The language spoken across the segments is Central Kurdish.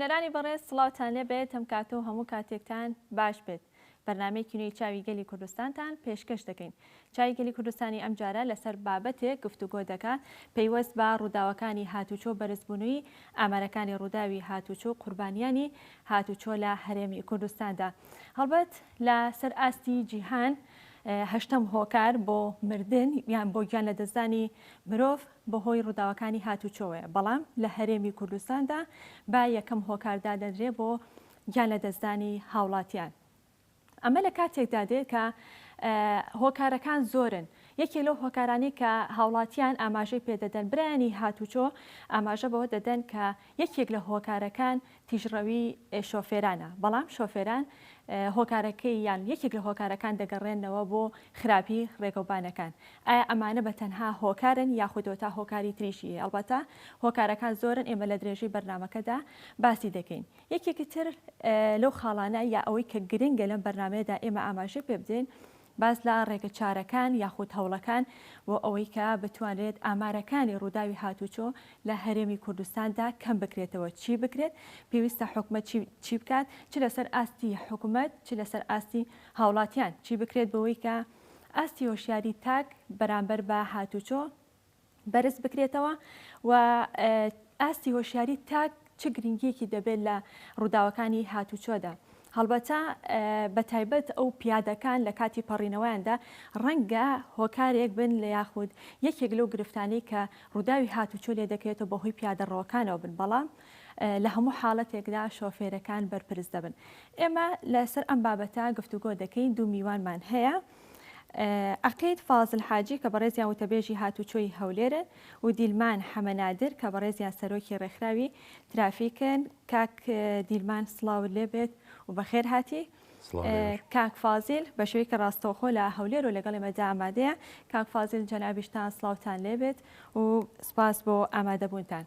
بینەرانی بەڕێز سڵاوتان لێبێت هەم کاتۆ هەموو کاتێکتان باش بێت. بەرنامەی کینوی چاوی گەلی کوردستانتان پێشکەش دەکەین. چاوی گەلی کوردستانی ئەم جارە لەسەر بابەتێک گفتوگۆ دەکات پەیوەست بە ڕووداوەکانی هاتوچۆ بەرزبوونەوەی ئامارەکانی ڕووداوی هاتوچۆ قوربانیانی هاتوچۆ لە هەرێمی کوردستاندا. هەڵبەت لە سەر ئاستی جیهان هەشتم هۆکار بۆ مردن یان بۆ گیان لە دەستدانی مرۆڤ بەهۆی ڕووداوەکانی هاتوچۆیە، بەڵام لە هەرێمی کوردستاندا با یەکەم هۆکاردا دەدرێ بۆ گیان لە دەستدانی هاوڵاتیان. ئەمە لە کاتێکدا دێت کە هۆکارەکان زۆرن. یەکێ لەو هۆکارانی کە هاوڵاتیان ئاماژەی پێدەدەن برایانی هاتوچۆ ئاماژە بەوە دەدەن کە یەکێک لە هۆکارەکان تیژڕەوی شۆفێرانە، بەڵام شۆفێران هۆکارەکەی یان یەکێک لە هۆکارەکان دەگەڕێنەوە بۆ خراپی ڕێگەوبانەکان. ئایا ئەمانە بە تەنها هۆکارن یاخودەوە تا هۆکاری تریشی؟ ئەڵبەتە هۆکارەکان زۆرن، ئێمە لە درێژەی بەرنامەکەدا باسی دەکەین. یەکێکی تر لەو خاڵانە یا ئەوەی کە گرنگە لەم بەرنامەیەدا ئێمە ئاماژەی پێ بدەین باس لە ڕێگە چارەکان یاخود هەوڵەکان بۆ ئەوەی کە بتوانرێت ئامارەکانی ڕووداوی هاتوچۆ لە هەرێمی کوردستاندا کەم بکرێتەوە. چی بکرێت؟ پێویستە حکومەت چی بکات؟ چ لەسەر ئاستی حکومەت، چ لەسەر ئاستی هاوڵاتیان چی بکرێت بەوەی کە ئاستی هۆشیاری تاک بەرامبەر بە هاتوچۆ بەرز بکرێتەوە و ئاستی هۆشیاری تاک چ گرنگیەکی دەبێت لە ڕووداوەکانی هاتوچۆدا. هەڵبەتە بە تایبەت ئەو پیادەکان لە کاتی پەڕینەوەیاندا ڕەنگە هۆکارێک بن لە یاخود یەکێک لەو گرفتانەی کە ڕووداوی هاتوچۆ لێ دەکرێتەوە بەهۆی پیادەڕەوەکانەوە بن، بەڵام لە هەموو حاڵەتێکدا شۆفێرەکان بەرپرس دەبن. ئێمە لەسەر ئەم بابەتە گفتوگۆ دەکەین. دوو میوانمان هەیە. عەقید فازل حاجی کە بەڕێزیان وتەبێژی هاتوچۆی هەولێرن و دیلمان حەمەنادر کە بەڕێزیان سەرۆکی ڕێکخراوی ترافیکن. کاک دیلمان سڵاو لێبێت و بەخێر هاتی. کاک فازیل بە شێوەیە کە ڕاستەوخۆ لە هەولێر و لەگەڵ ئێمەدا ئامادەیە. کاک فازیل جەنابیشتان سڵاوتان لێبێت و سپاس بۆ ئامادەبوونتان.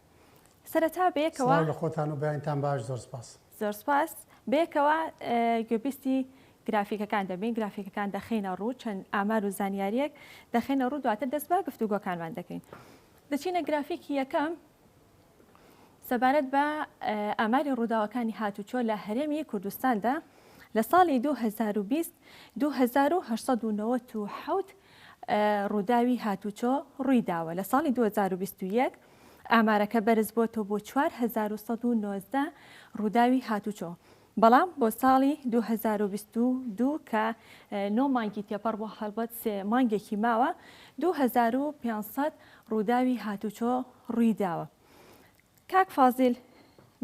سەرەتا بەیەکەوە لە خۆتان و بەیانتان باش، زۆر سپاس. زۆر سپاس. بەیەکەوە گوێبیستی گرافیکەکان دەبین، گرافیکەکان دەخینە ڕوو، چەند ئامار و زانیاریەک دەخینە ڕوو، دواتر دەست بە گفتوگۆکانمان دەکەین. دەچینە گرافیکی یەکەم سەبارەت بە ئاماری ڕووداوەکانی هاتوچۆ لە هەرێمی کوردستاندا لە ساڵی 2020 2897 ڕووداوی هاتوچۆ ڕوویداوە. لە ساڵی 2021 ئامارەکە بەرز بۆتەوە بۆ 4119 ڕووداوی هاتوچۆ. بەڵام بۆ ساڵی 2022 کە 9 مانگی تێپەڕ بۆ هەڵبەت 3 مانگێکی ماوە 2500 ڕووداوی هاتوچۆ ڕوویداوە. کاک فازیل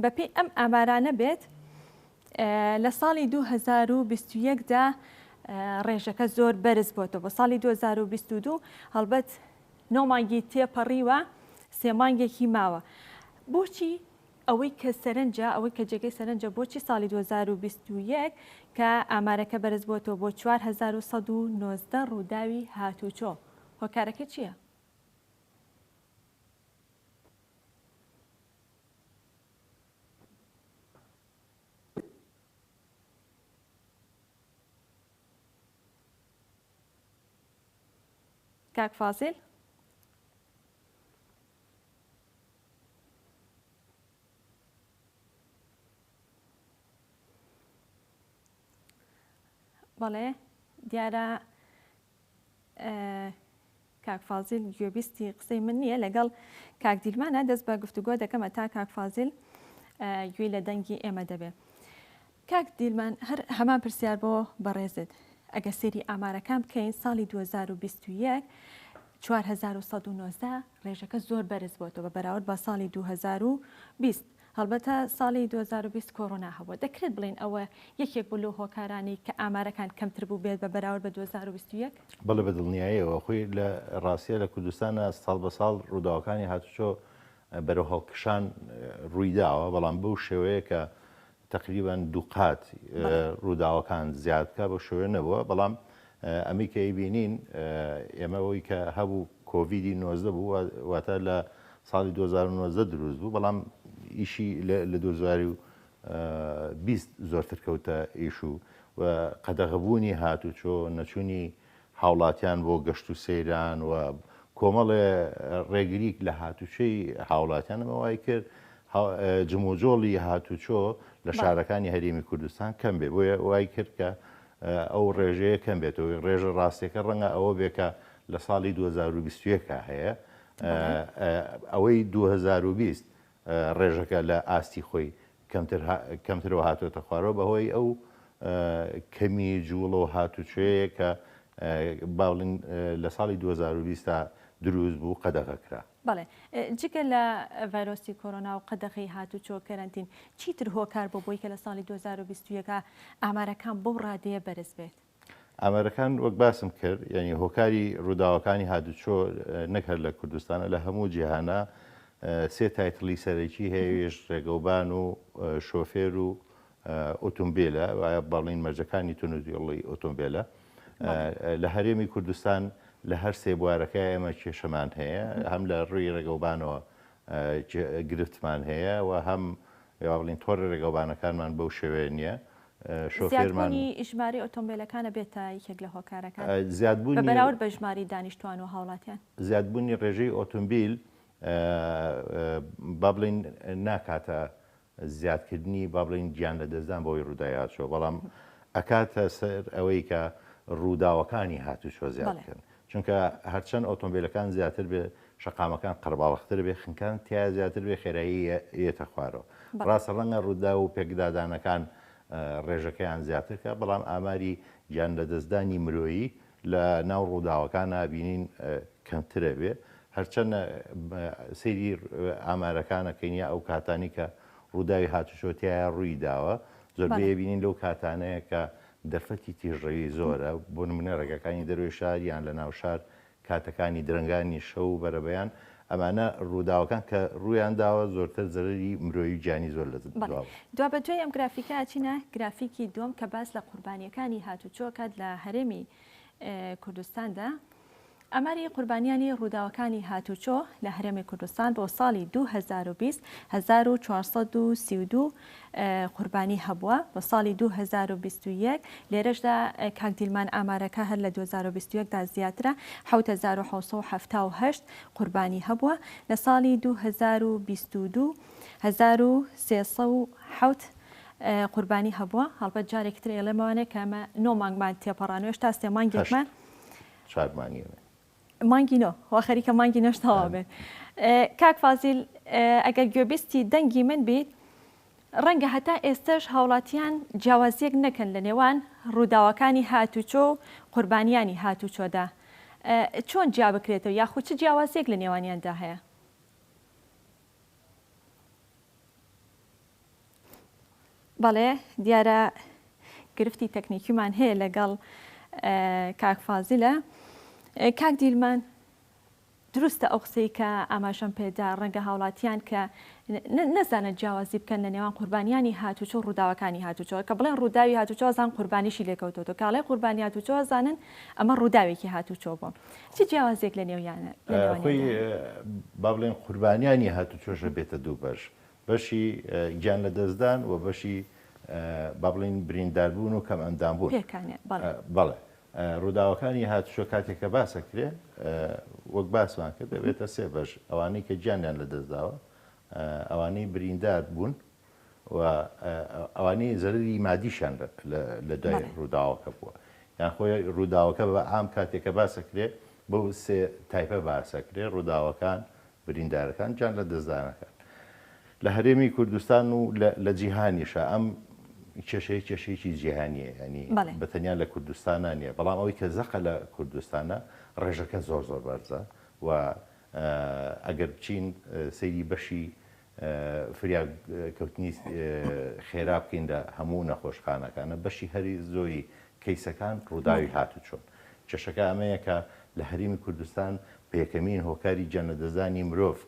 بەپێی ئەم ئامارانە بێت لە ساڵی 2021دا ڕێژەکە زۆر بەرز بۆتەوە. بۆ ساڵی 2022 هەڵبەت 9 مانگی تێپەڕیوە 3 مانگێکی ماوە. بۆچی ئەوەی کە سەرنجە ئەوەی کە جێگەی سەرنجە بۆچی ساڵی 2021 کە ئامارەکە بەرز بۆتەوە بۆ 4119 ڕووداوی هاتوچۆ؟ هۆکارەکە چییە؟ کاک فازیل؟ بەڵێ دیارە کاک فازیل گوێبیستی قسەی من نییە، لەگەڵ کاک دیلمانە دەست بە گفتوگۆ دەکەمە تا کاک فازیل گوێی لە دەنگی ئێمە دەبێت. کاک دیلمان هەمان پرسیار بۆ بەڕێزت، ئەگە سێری ئامارەکان بکەین ساڵی 2021 4119 ڕێژەکە زۆر بەرز بۆتەوە بەراورد بە ساڵی 2020. هەڵبەتە ساڵی 2020 کۆڕۆنا هەبووە. دەکرێت بڵێن ئەوە یەکێک بوو لەو هۆکارانی کە ئامارەکان کەمتر بوو بێت بە بەراورد بە 2021؟ بەڵێ بەدڵنیاییەوە خۆی لە ڕاستیە لە کوردستانە ساڵ بە ساڵ ڕووداوەکانی هاتوچۆ بەرەو هەڵکشان ڕوویداوە، بەڵام بەو شێوەیە کە تقریبان دووقات ڕووداوەکان زیادکە بە شێوەیە نەبووە. بەڵام ئەمی کە ئەیبینین ئێمەەوەی کە هەبوو کۆڤیدی 19 بوو واتە لە ساڵی 2019 دروست بوو، بەڵام ئیشی لە 2020 زۆرتر کەوتە ئیش و قەدەغەبوونی هاتوچۆ، نەچوونی هاوڵاتیان بۆ گەشت و سەیران و کۆمەڵێ ڕێگریک لە هاتوچەی هاوڵاتیان ئەمە وای کرد جموجۆڵی هاتوچۆ لە شارەکانی هەرێمی کوردستان کەم بێ بۆیە وای کرد کە ئەو ڕێژەیە کەم بێتەوە ڕێژە ڕاستیەکە ڕەنگە ئەوە بێکە لە ساڵی 2021 هەیە ئەوەی 2020 ڕێژەکە لە ئاستی خۆی کەمترەوە هاتوۆتە خوارەوە بەهۆی ئەو کەمی جوڵەوە هاتوچوەیە کە باڵین لە ساڵی 2020 تا دروست بوو قەدەغەکرا. بەڵێ جگە لە ڤایرۆسی کۆرۆنا و قەدەغی هاتوچۆ کەرەنتین چیتر هۆکار بۆ بۆی کە لە ساڵی 2021 ئامارەکان بەو ڕادەیە بەرز بێت؟ ئامارەکان وەک باسم کرد یعنی هۆکاری ڕووداوەکانی هاتوچۆ نەکرد لە کوردستانە لە هەموو جیهانە سێ تایتڵی سەرەکی هەیەش ڕێگەوبان و شۆفێر و ئۆتۆمبیلە وایە بەڵین مەرجەکانی تونوتیڵی ئۆتۆمبیلە لە هەرێمی کوردستان لە هەر سێ بوارەکە ئێمە کێشەمان هەیە هەم لە ڕووی ڕێگەوبانەوە گرفتمان هەیە و هەم بڵین تۆڕی ڕێگەوبانەکانمان بەو شێوەیە نییە شۆفێرمانی ئیژماری ئۆتۆمبیلەکانە بێتە یەکێک لە هۆکارەکان زیادبوونی بەراورد بە ژماری دانیشتوان و هاوڵاتیان زیادبوونی ڕێژەی ئۆتۆمبیل با بڵین ناکاتە زیادکردنی با بڵین گیان لە دەستدان بۆی ڕووداویاتچۆ بەڵام ئەکاتە سەر ئەوەی کە ڕووداوەکانی هاتوچۆ زیادکردن چونکە هەرچەند ئۆتۆمبیلەکان زیاتر بێ شەقامەکان قەرباڵەختر بێ خنکان تیا زیاتر بێ خێرایی یێتە خوارەوە ڕاستە ڕەنگە ڕوودا و پێکدادانەکان ڕێژەکەیان زیاترکە بەڵام ئاماری گیان لە دەستدانی مرۆیی لە ناو ڕووداوەکان بینین کەمترە بێ هەرچەند سەیری ئامارەکانەکەینە ئەو کاتانی کە ڕووداوی هاتوچۆتیایە ڕووی داوە زۆربەیە بینین لەو کاتانەیە کە دەرفەتی تیژڕەوی زۆرە بۆ نمونە ڕێگەکانی دەروی شار یان لە ناو شار کاتەکانی درنگانی شەو و بەرەبەیان ئەمانە ڕووداوەکان کە ڕوویان داوە زۆرتر زەرری مرۆیی جانی زۆر لە دوا بە دوای ئەم گرافیکە چینە گرافیکی دوم کە باس لە قوربانیەکانی هاتوچۆکات لە هەرێمی کوردستاندا ئەماری قوربانیانی ڕووداوەکانی هاتوچۆ لە هەرێمی کوردستان بۆ ساڵی 2020 1432 قوربانی هەبووە بۆ ساڵی 2021 لێرەشدا کاکدیلمان ئامارەکە هەر لە 2021دا زیاترە 1970 قوربانی هەبووە لە ساڵی 2022 1307 قوربانی هەبووە هەڵبەت جارێکتر ئێڵێمەوانێت کەمە نۆمانگمان تێپەڕانوێش تا سێ مانگێکمان مانگینۆ وا خەریکە مانگی نەشتەوا بێت کاک فازیل ئەگەر گوێبیستی دەنگی من بیت ڕەنگە هەتا ئێستش هاوڵاتیان جیاوازیەک نەکەن لە نێوان ڕووداوەکانی هاتوچۆ و قوربانیانی هاتوچۆدا چۆن جیا بکرێتەوە یاخود چ جیاوازیەک لە نێوانیاندا هەیە؟ بەڵێ دیارە گرفتی تەکنیکیمان هەیە لەگەڵ کاک فازیلە کاک دیلمان دروستە ئەو قسەی کە ئاماژەم پێدا ڕەنگە هاوڵاتیان کە نەزانە جیاوازی بکەن لە نێوان قوربانیانی هاتوچۆ و ڕووداوەکانی هاتوچۆ کە بڵێن ڕووداوی هاتوچۆ زان قوربانیشی لێکەوتۆ کاڵێ قوربانی هاتوچۆ زانن ئەمە ڕووداوێکی هاتوچۆ بووە چی جیاوازێک لە نێویانە خۆی با بڵێن قوربانیانی هاتوچۆشە بێتە دوو بەشی گیان لە دەستدان و بەشی با بڵین برینداربوون و کەم ئەندامبوون بەڵێ ڕووداوەکانی هاتوچۆ کاتێککە باسەکرێ وەک باسمان کرد دەبێتە سێ بەش ئەوانەی کە گیانیان لە دەستداوە ئەوانەی بریندار بوون و ئەوانەی زەرری مادیشان لە دوای ڕووداوەکە بووە یان خۆی ڕووداوەکە بە ئام کاتێککە باسەکرێ بەو سێ تایپە باسەکرێ ڕووداوەکان بریندارەکان گیان لە دەستدانەکان لە هەرێمی کوردستان و لە جیهانیشە ئەم کێشەیەکی جیهانیە ینی بەتەنیا لە کوردستانە نیە بەڵام ئەوەی کە زەقە لە کوردستانە ڕێژەکە زۆر بەرزە و ئەگەر بچین سەیری بەشی فریاکەوتنی خێرا بکەین لە هەموو نەخۆشخانەکانە بەشی هەری زۆری کەیسەکان ڕووداوی هاتوچۆن کێشەکە ئەمەیە کە لە هەرێمی کوردستان بە یەکەمین هۆکاری گیانلەدەستدانی مرۆڤ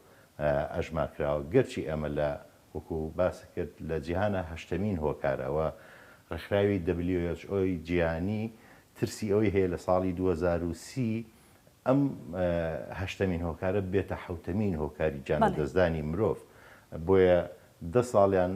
ئەژمارکراوە گەرچی ئەمە لە وەکو باس کرد لە جیهانە هەشتەمین هۆکارەوە ڕێکخراوی WHO جیهانی ترسی ئەوەی هەیە لە ساڵی 2030 ئەم هەشتەمین هۆکارە بێتە حوتەمین هۆکاری گیانلەدەستدانی مرۆڤ بۆیە 10 ساڵیان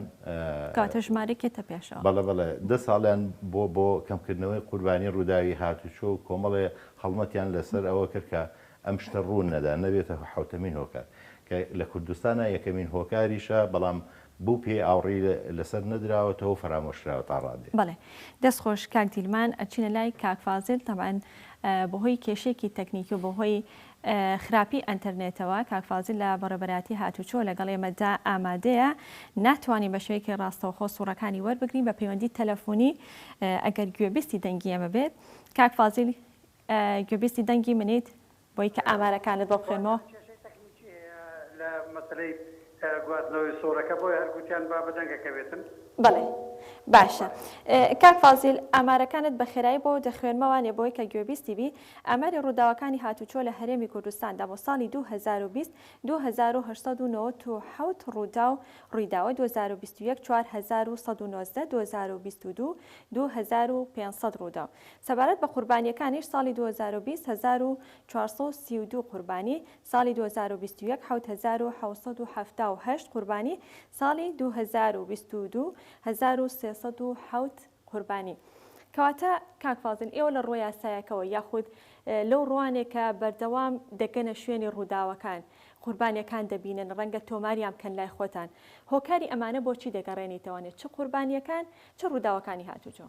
کاتە ژمارەکێتە پێشەوە بەڵێ 10 ساڵیان بۆ کەمکردنەوەی قوربانی ڕووداوی هاتوچۆ و کۆمەڵێ هەڵمەتیان لەسەر ئەوە کرد کە ئەم شتە ڕوون نەدا نەبێتە حوتەمین هۆکار کە لە کوردستانە یەکەمین هۆکاریشە بەڵام بوو پێ ئاوڕێی لەسەر نەدراوەتەوە فرامۆشراوە تا ڕادێ. بەڵێ دەست خۆش کاک دیلمان ئەچینە لای کاک فازل تەمان بەهۆی کێشێکی تەکنیکی و بەهۆی خراپی ئەنتەرنێتەوە کاک فازل لە بەڕێبەراتی هاتوچۆ لەگەڵ ئێمەدا ئامادەیە ناتوانین بە شوەیەکی ڕاستەوخۆ سوورەکانی وەربگرین بە پەیوەندی تەلەفۆنی ئەگەر گوێبیستی دەنگی ئەمە بێت کاک فازل گوێبیستی دەنگی منیت بۆی کە ئامارەکانت بۆ بخوێنەوە لە مەسلەی گواردنەوەی سۆرەکە بۆی هەرگوتیان با بەدەنگەکە بێتن. بەڵێ باشە کاک فازیل ئامارەکانت بە خێرایی بۆ دەخوێنمەوانێ بۆی کە گوێبیستی بی ئەمەری ڕووداوەکانی هاتوچۆ لە هەرێمی کوردستاندا بۆ ساڵی 2020 2897 ڕوودا و ڕوویداوە 2021 4119 2022 2500 ڕوودا سەبارەت بە قوربانیەکانیش ساڵی 2020 1432 قوربانی ساڵی 2021 7778 قوربانی ساڵی 2022 1307 قوربانی کەواتە کاک فازل ئێوە لە ڕۆی یاسایەکەوە یاخود لەو ڕوانێکە بەردەوام دەگەنە شوێنی ڕووداوەکان قوربانیەکان دەبینن ڕەنگە تۆماریان بکەن لای خۆتان هۆکاری ئەمانە بۆچی دەگەڕێنیتەوەنێت چه قوربانیەکان چه ڕووداوەکانی هاتوچۆ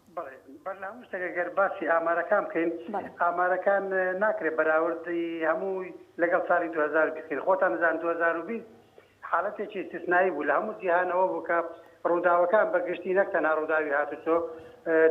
بەڵام شتێکەگەر باسی ئامارەکان بکەین ئامارەکان ناکرێت بەراوردی هەمووی لەگەڵ ساڵی 2020 خۆتان نزان 2020 حالەتێکی استثنایی بوو لە هەموو جیهانەوە بوو کە ڕووداوەکان بەگشتی نەک تەنها ڕووداوی هاتوچۆ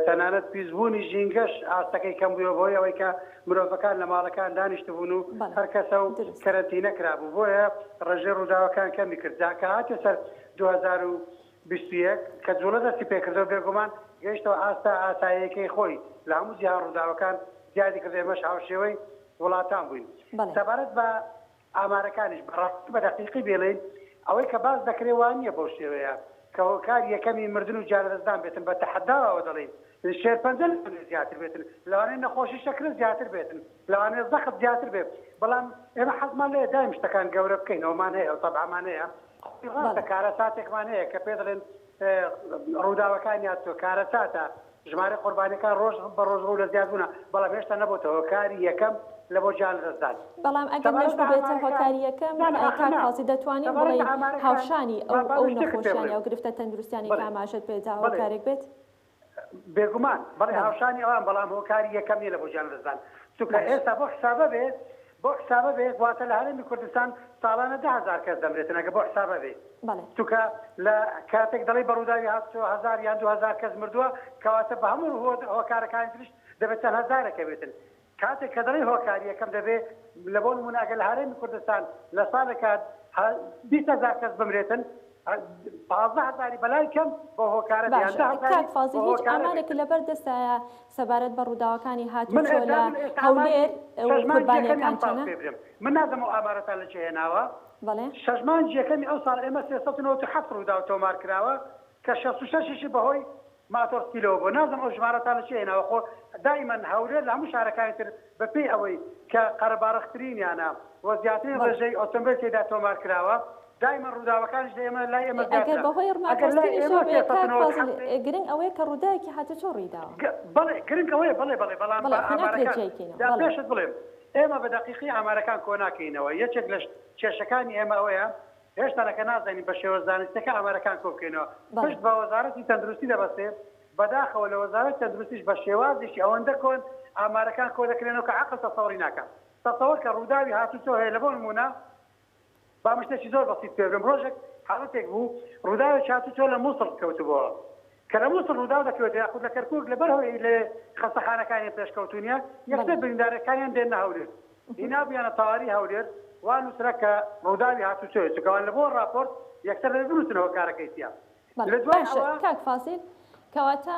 تەنانەت پیسبوونی ژینگەش ئاستەکەی کەم بووە بۆی ئەوەی کە مرۆڤەکان لە ماڵەکان دانیشتبوون و هەر کەسە و کەرەنتینە کرابوو بۆیە ڕێژەی ڕووداوەکان کەمی کرد کە هاتێ سەر 2021 کە جوڵە دەستی پێکردەوە بێگومان گەیشتەوە ئاستا ئاساییەکەی خۆی لە هەموو جیهان ڕووداوەکان زیادی کرد ئێمەش هاوشێوەی وڵاتان بووین سەبارەت بە ئامارەکانیش بەڕاستی بە دەقیقی بێڵێن ئەوەی کە باز دەکرێت وانە بەو شێوەیە کە هۆکار یەکەمی مردن و جارەدەستدان بێتن بە تەحەداوە دەڵێن شێرپەنجە زیاتر بێتن لەوانەیە نەخۆشی شەکرە زیاتر بێتن لەوانەیە زەخت زیاتر بێت بەڵام ئێمە حەزمان لێ دایم شتەکان گەورە بکەین ئەومان هەیە ئەو تەبعمان هەیە ڕاستە کارە ساتێکمان هەیە کە پێ دەڵێن ڕووداوەکان یا تۆ کارە ساتە ژمارە قوربانیەکان ڕۆژ بە ڕۆژ ڕوو لە زیاد بوونە بەڵام هێشتا نەبووتە هۆکاری یەکەم لە بۆ جانەدەستدان بەڵام ئەگەر نەش بێتە هۆکاری یەکەم کاک فازی دەتوانین بڵێ هاوشانی ئەو نەخۆشیانی ئەو گرفتە تەندروستیانی کە ئاماژەت پێدا هۆکارێک بێت بێگومان بەڵێ هاوشانی ئەوان بەڵام هۆکاری یەکەم نیە لە بۆ جانەدەستدان چونکە ئێستا بۆ حسابە بێت بۆ حسابە بێت واتە لە هەرێمی کوردستان ساڵانە 10,000 کەس دەمرێتن ئەگە بۆ حسابە بێت چونکە لە کاتێک دەڵی بەڕووداوی هاتووە 1000 یان 2000 کەس مردووە کەواتە بە هەموو هۆکارەکانی تریش دەبێت چەند هەزارێکە بێتن کاتێک کە دەڵی هۆکاری یەکەم دەبێت لە بۆ نمونە ئەگەر لە هەرێمی کوردستان لە ساڵێکە 20,000 کەس بمرێتن 15,000 بەلای کەم بۆ هۆکارە کاک فازل هیچ ئامارێکی لەبەر دەستایە سەبارەت بە ڕووداوەکانی هاتوچۆ لە هەولێر قوربانیەکان چەنە من نازەم ئەو ئامارەتان لە چێ هێناوە شەژمانجی یەکەمی ئەو ساڵ ئێمە 397 ڕوودا و تۆمار کراوە کە 66 بەهۆی ماتۆر کیلۆ بۆ نازم ئەو ژمارەتان لە چێ هێناوە خۆ دائیمەن هەولێر لە هەموو شارەکانی تر بەپێی ئەوەی کە قەرەباڕەخترینیانە وە زیاترین ڕێژەی ئۆتۆمبیل تێدا تۆمار کراوە دائما ڕووداوەکانش ئێمە لای ئێمە ئەگەر بەهۆی گرنگ ئەوەیە کە ڕووداوێکی هاتوچۆ ڕوویداوە بەڵێ گرنگ ئەوەیە بەڵێ بەڵام پێشت بڵێم ئێمە بە دەقیقی ئامارەکان کۆ ناکەینەوە یەکێک لە کێشەکانی ئێمە ئەوەیە هێشتا لەکە نازانین بە شێوە زانستیەکە ئامارەکان کۆ بکەینەوە پشت بە وەزارەتی تەندروستی دەبەستێت بەداخەوە لە وەزارەت تەندروستیش بە شێوازێکی ئەوەندە کۆن ئامارەکان کۆ دەکرێنەوە کە عەقڵ تەسەووری ناکەم تەسەووەر کە ڕووداوی هاتوچۆ هەیە لە بۆ نمونە بامشتێکی زۆر بەسیط پێبرم ڕۆژێک حاڵەتێک بوو ڕووداوێکی هاتوچۆ لە مووسڵ کەوتبووە کە لە مووسڵ ڕووداو دەکەوێت یاخود لە کەرکووک لەبەرەوەی لە خەستەخانەکانی پێشکەوتونیە یەکسەر بریندارەکانیان دێنە هەولێر هینا بیانە تەواوی هەولێر وان وترە کە ڕووداوی هاتوچۆیە چونکەوان لە بۆ ڕاپۆرت یەکسەر لە بنووسنەوە کارەکەیتیان لە دوای کاک فاسیل کەواتە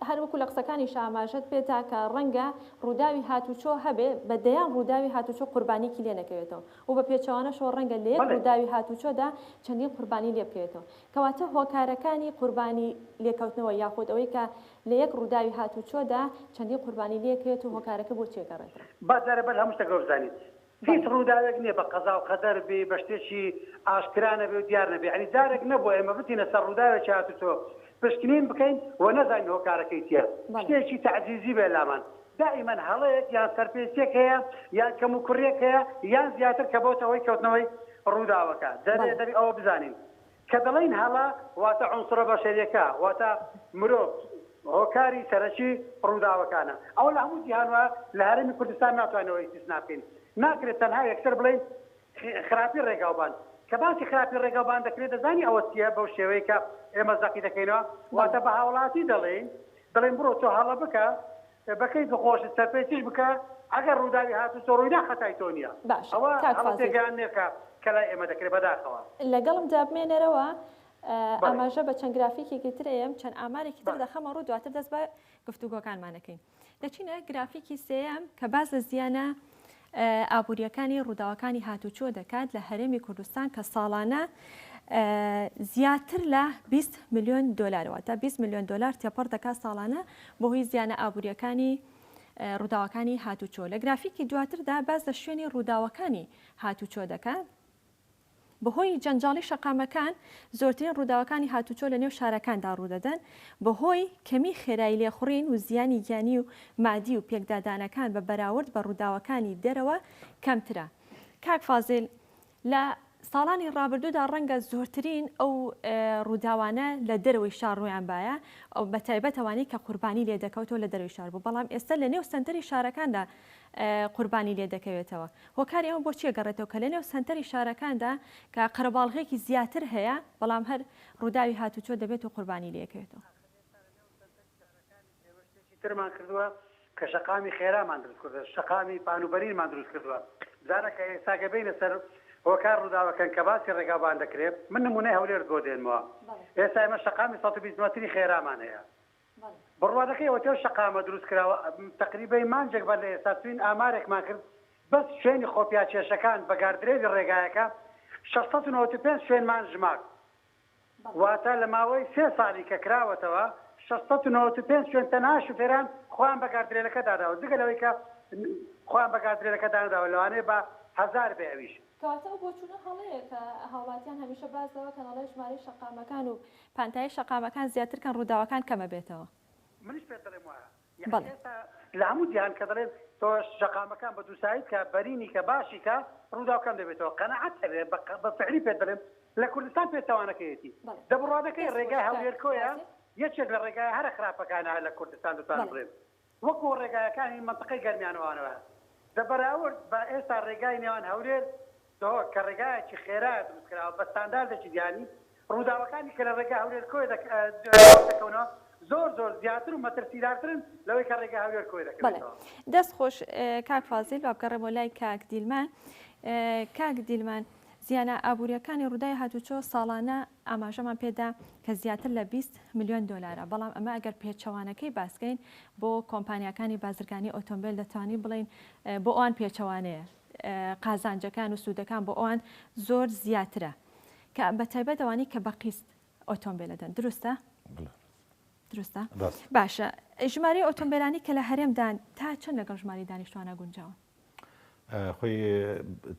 هەروەکو لە قسەکانی شاماژەت پێدا کە ڕەنگە ڕووداوی هاتوچۆ هەبێ بە دەیان ڕووداوی هاتوچۆ قوربانیکی لێ نەکەوێتەوە و بە پێچەوانەشەوە ڕەنگە لە یەک ڕووداوی هاتوچۆدا چەندین قوربانی لێ بکەوێتەوە کەواتە هۆکارەکانی قوربانی لێکەوتنەوە یاخود ئەوەی کە لە یەک ڕووداوی هاتوچۆدا چەندین قوربانی لێکەوێت و هۆکارەکە بۆ چێگەڕێتەوە بازارە بەر هەموو شتێک بزانیت هیچ ڕووداوێک نییە بە قەزا و قەدەر بێ بە شتێکی ئاشکرانە بێ و دیار نەبێ ینی جارێک نەبووە ئێمە بتینە سەر ڕووداوێکی هاتوچۆ پشکنین بکەین و نەزانین هۆکارەکەی تێ شتێکی تعجیزی بێ لامان دائما هەڵەیەک یان سەرپێچێک هەیە یان کەم و کوڕێک هەیە یان زیاتر کە بۆتەوەی کەوتنەوەی ڕووداوەکە دەبێت ئەوە بزانین کە دەڵێن هەڵا واتە عنسرە بەشەریەکە واتە مرۆڤ هۆکاری سەرەکی ڕووداوەکانە ئەوە لە هەموو جیهانوە لە هەرێمی کوردستان ناتوانەوە ئیستیسنا بکەین ناکرێت تەنها یەکسەر بڵێن خراپی ڕێگاوبان کە باسی خراپی ڕێگاوبان دەکرێت دەزانی ئەوە چیە بەو شێوەیە کە ئێمە زەقی دەکەینەوە واتە بە هاوڵاتی دەڵێن بڕۆ تۆ هەڵە بکە بەکەی بخۆشت سەرپێچیش بکە ئەگەر ڕووداوی هاتو تۆ ڕوویدا خەتای تۆ نییە ئەوە هەڵە تێگەیانێکە کە لای ئێمە دەکرێت بەداخەوە لەگەڵم دابمێنەرەوە ئاماژە بە چەند گرافیکێکی ترەیەم چەند ئامارێکی تر دەخەمە ڕوو دواتر دەست بە گفتوگۆکانمانەکەین دەچینە گرافیکی سێەم کە باز لە زیانە ئابوووریەکانی ڕووداوەکانی هاتوچۆ دەکات لە هەرێمی کوردستان کە ساڵانە زیاتر لە 20 میلیۆن دلارەوە تا 20 میلیۆن دلار تێپەڕ دەکات ساڵانە بۆ هۆی زیانە ئابوووریەکانی ڕووداوەکانی هاتوچۆ لە گرافیکی دواتردا باز لە شوێنی ڕووداوەکانی هاتوچۆ دەکات بەهۆی جەنجاڵی شەقامەکان زۆرترین ڕووداوەکانی هاتوچۆ لە نێو شارەکاندا ڕوودەدەن بەهۆی کەمی خێرایی لێخوڕین و زیانی گیانی و مادی و پێکدادانەکان بە بەراورد بە ڕووداوەکانی دەرەوە کەمترە. کاک فازڵ لە ساڵانی ڕابردوودا ڕەنگە زۆرترین ئەو ڕووداوانە لە دەرەوەی شار ڕوویان باە ئەو بە تایبەتەوانی کە قوربانی لێ دەکەوتەوە لە دەروی شار بوو بەڵام ئێستا لە نێو سنتەری شارەکاندا قوربانی لێ دەکەوێتەوە هۆکاری ئەمە بۆچیە گەڕێتەوە کە لە نێو سنتەری شارەکاندا کە قەرەباڵغێکی زیاتر هەیە بەڵام هەر ڕووداوی هاتوچۆ دەبێت و قوربانی لێکەوێتەوە ترمان کردووە کە شەقامی خێرامان دروست کردووە شەقامی پانوبەرینمان دروست کردووە جارێکە ئێستاگە بینە سەر هۆکار ڕووداوەکەن کە باسی ڕێگاوبان دەکرێت من نمونەی هەولێر بۆ دێنمەوە ئێستا ئێمە شەقامی 120 مەتری خێرامان هەیە بڕوادەکەیەوە تێو شەقامە دروست کراوە تقریبەی مانجێک بە لە ئێستا توین ئامارێکمان کرد بەس شوێنی خۆپیاکێشەکان بەگاردرێژی ڕێگایەکە 695 شوێنمان ژمارد واتە لە ماوەی 3 ساڵی کە کراوەتەوە 695 شوێن تەنها شوفێران خۆیان بەگاردرێلەکە داداوە جگە لەوەی کە خۆیان بەگاردرێلەکە داناداوە لەوانەیە بە 1000 بێ ئەویش کەواتە بۆ چوونە هەڵەیە کە هاوڵاتیان هەمیشە بازەوە کەناڵی ژمارەی شەقامەکان و پانتای شەقامەکان زیاترکەن ڕووداوەکان کەمە بێتەوە منیش پێ دەڵێم وایە لە هەموو جیهان کە دەڵێن تۆ شەقامەکان بە دووسایت کە بەرینی کە باشی کە ڕووداوەکان دەبێتەوە قەنەعەت هەبێ بە فعلی پێ دەڵێم لە کوردستان پێتەوانەکەیەتی دەبڕوادەکەی ڕێگای هەولێرکۆیە یەکێک لە ڕێگای هەرە خراپەکانە لە کوردستان دەتوان بڵێن وەکو ڕێگایەکانی منتقەی گەرمیانەوانەوە دەبەراورد بە ئێستا ڕێگای نێوان هەولێر کە ڕێگایەکی خێرا دروستکراوە بە ستانداردێکی دیانی ڕووداوەکانی کە لە ڕێگای هەولێرکۆی دەکەونەوە زۆر زیاتر و مەترسیدارترن لەوەی کە ڕێگای هەولێرکۆی دەکەونەوە دەست خۆش کاک فازڵ وابگەڕێمەوە لای کاک دیلمان کاک دیلمان زیانە ئابوووریەکانی ڕووداوی هاتوچۆ ساڵانە ئاماژەمان پێدا کە زیاتر لە 20 میلیۆن دلارە بەڵام ئەمە ئەگەر پێچەوانەکەی باسکەین بۆ کۆمپانیەکانی بازرگانی ئۆتۆمبیل دەتوانین بڵین بۆ ئەوان پێچەوانەیە قازانجەکان و سوودەکان بۆ ئەوان زۆر زیاترە کە بە تایبەتەوانی کە بە قیست ئۆتۆمبیلەدەن دروستە؟ دروستە؟ باشە ژمارەی ئۆتۆمبیلانی کە لە هەرێمدان تا چەند لەگەڵ ژماری دانیشتوانە گونجاوە؟ خۆی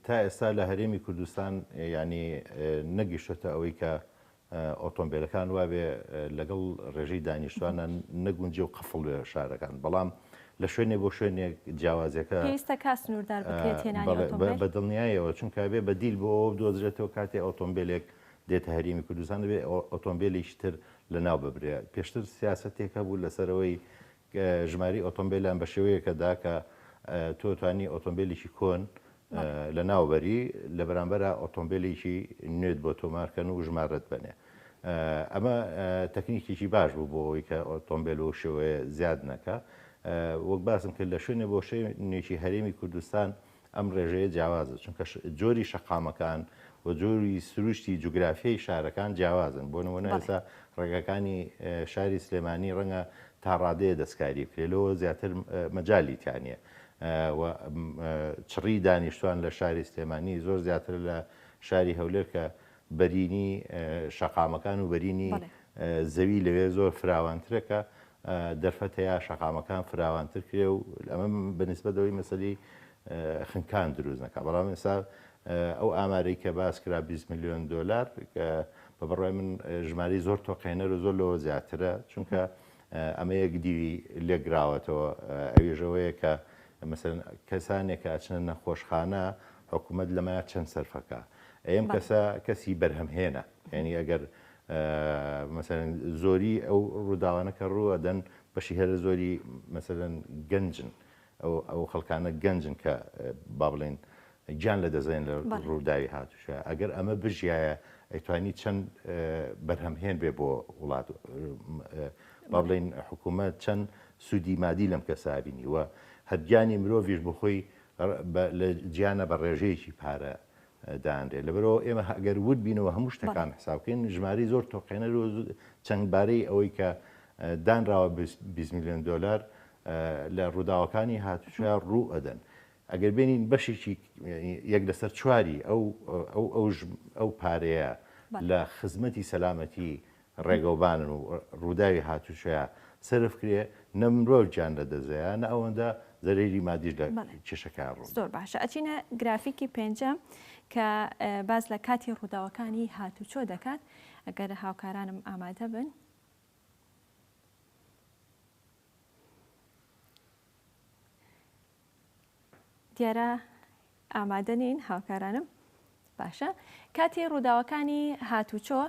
تا ئێستا لە هەرێمی کوردستان ینی نەگەیشتە ئەوەی کە ئۆتۆمبیلەکان وابێ لەگەڵ ڕێژەی دانیشتوانە نەگونجێ و قفڵ بێ شارەکان بەڵام لە شوێنێ بۆ شوێنێک جیاوازەکە پێویستە کاس نوردار بکرێت هێنانی ئۆتۆمبیل بە دڵنیایەوە چونکە بێ بەدیل بۆ ئەو بدۆزرێتەوە کاتێ ئۆتۆمبیلێک دێتە هەرێمی کوردستان دەبێت ئۆتۆمبیلێکی تر لەناو ببرێ پێشتر سیاسەتێکە بوو لەسەرەوەی ژماری ئۆتۆمبیلان بە شێوەیەکەدا کە تۆتوانی ئۆتۆمبیلێکی کۆن لە ناوبەری لە بەرامبەرە ئۆتۆمبیلێکی نوێت بۆ تۆمارکەن و ژمارەت بنێ ئەمە تەکنیکێکی باش بوو بۆ ئەوەی کە ئۆتۆمبیل و شێوەیە زیاد نەکە وەک باسم کرد لە شوێنێ بۆ شوێنێکی هەرێمی کوردستان ئەم ڕێژەیە جیاوازە چونکە جۆری شەقامەکان و جۆری سروشتی جوگرافیای شارەکان جیاوازن بۆ نمونە ئێستا ڕێگەکانی شاری سلێمانی ڕەنگە تا ڕادەیە دەستکاری بکرێتەوە زیاتر مەجالی تیانە چڕی دانیشتوان لە شاری سلێمانی زۆر زیاتر لە شاری هەولێر کە بەرینی شەقامەکان و بەرینی زەوی لەوێ زۆر فراوانترەکە دەرفەتەیە شەقامەکان فراوانتر کرێ و ئەمە بەنسبەتەوەی مەسەلی خنکان دروست نەکە بەڵام ئێستا ئەو ئامارەی کە باس کرا 20 میلیۆن دلار کە بە بەڕای من ژماری زۆر تۆقێنەر و زۆر لەوە زیاترە چونکە ئەمە یەک دیوی لێگراوەتەوە ئەوێژەوەیە کە مەسەن کەسانێک کە ئەچنە نەخۆشخانە حکوومەت لەمە چەند سەرفەکە ئەم کەسی بەرهەمهێنە یعنی ئەگەر مثلەن زۆری ئەو ڕووداوانەکە ڕوەدەن بەشی هەرە زۆری مثلەن گەنجن ئەو خەڵکانە گەنجن کە با بڵێن گیان لە دەزێن لە ڕووداوی هاتووشە ئەگەر ئەمە بژایە ئەیتوانی چەند بەرهەمهێن بێ بۆ وڵات با بڵێن حکوومەت چەند سوودی مادی لەم کەسابینی وە هەرگیانی مرۆڤیش بخۆی لە گیانە بە ڕێژەیەکی پارە دانرێت لەبەرەوە ئێمە ئەگەر ود بینەوە هەموو شتەکان حسابکەین ژماری زۆر تۆقێنەر و چەندبارەی ئەوەی کە دانراوە 20 میلیۆن دلار لە ڕووداوەکانی هاتووشە ڕوو ئەدەن ئەگەر بینین بەشێکی یەک لەسەر چواری ئەو پارەیە لە خزمەتی سەلامەتی ڕێگەوبانن و ڕووداوی هاتووشەیە سرف کرێ نە مرۆڤ گیان لە دەزەیە نە ئەوەندە زەرێری مادیش لە کێشەکان ڕوو زۆر باشە ئەچینە گرافیکی پێنجەم کە باز لە کاتی ڕووداوەکانی هاتوچۆ دەکات ئەگەر هاوکارانم ئامادە بن دیارە ئامادە نین هاوکارانم باشە کاتی ڕووداوەکانی هاتوچۆ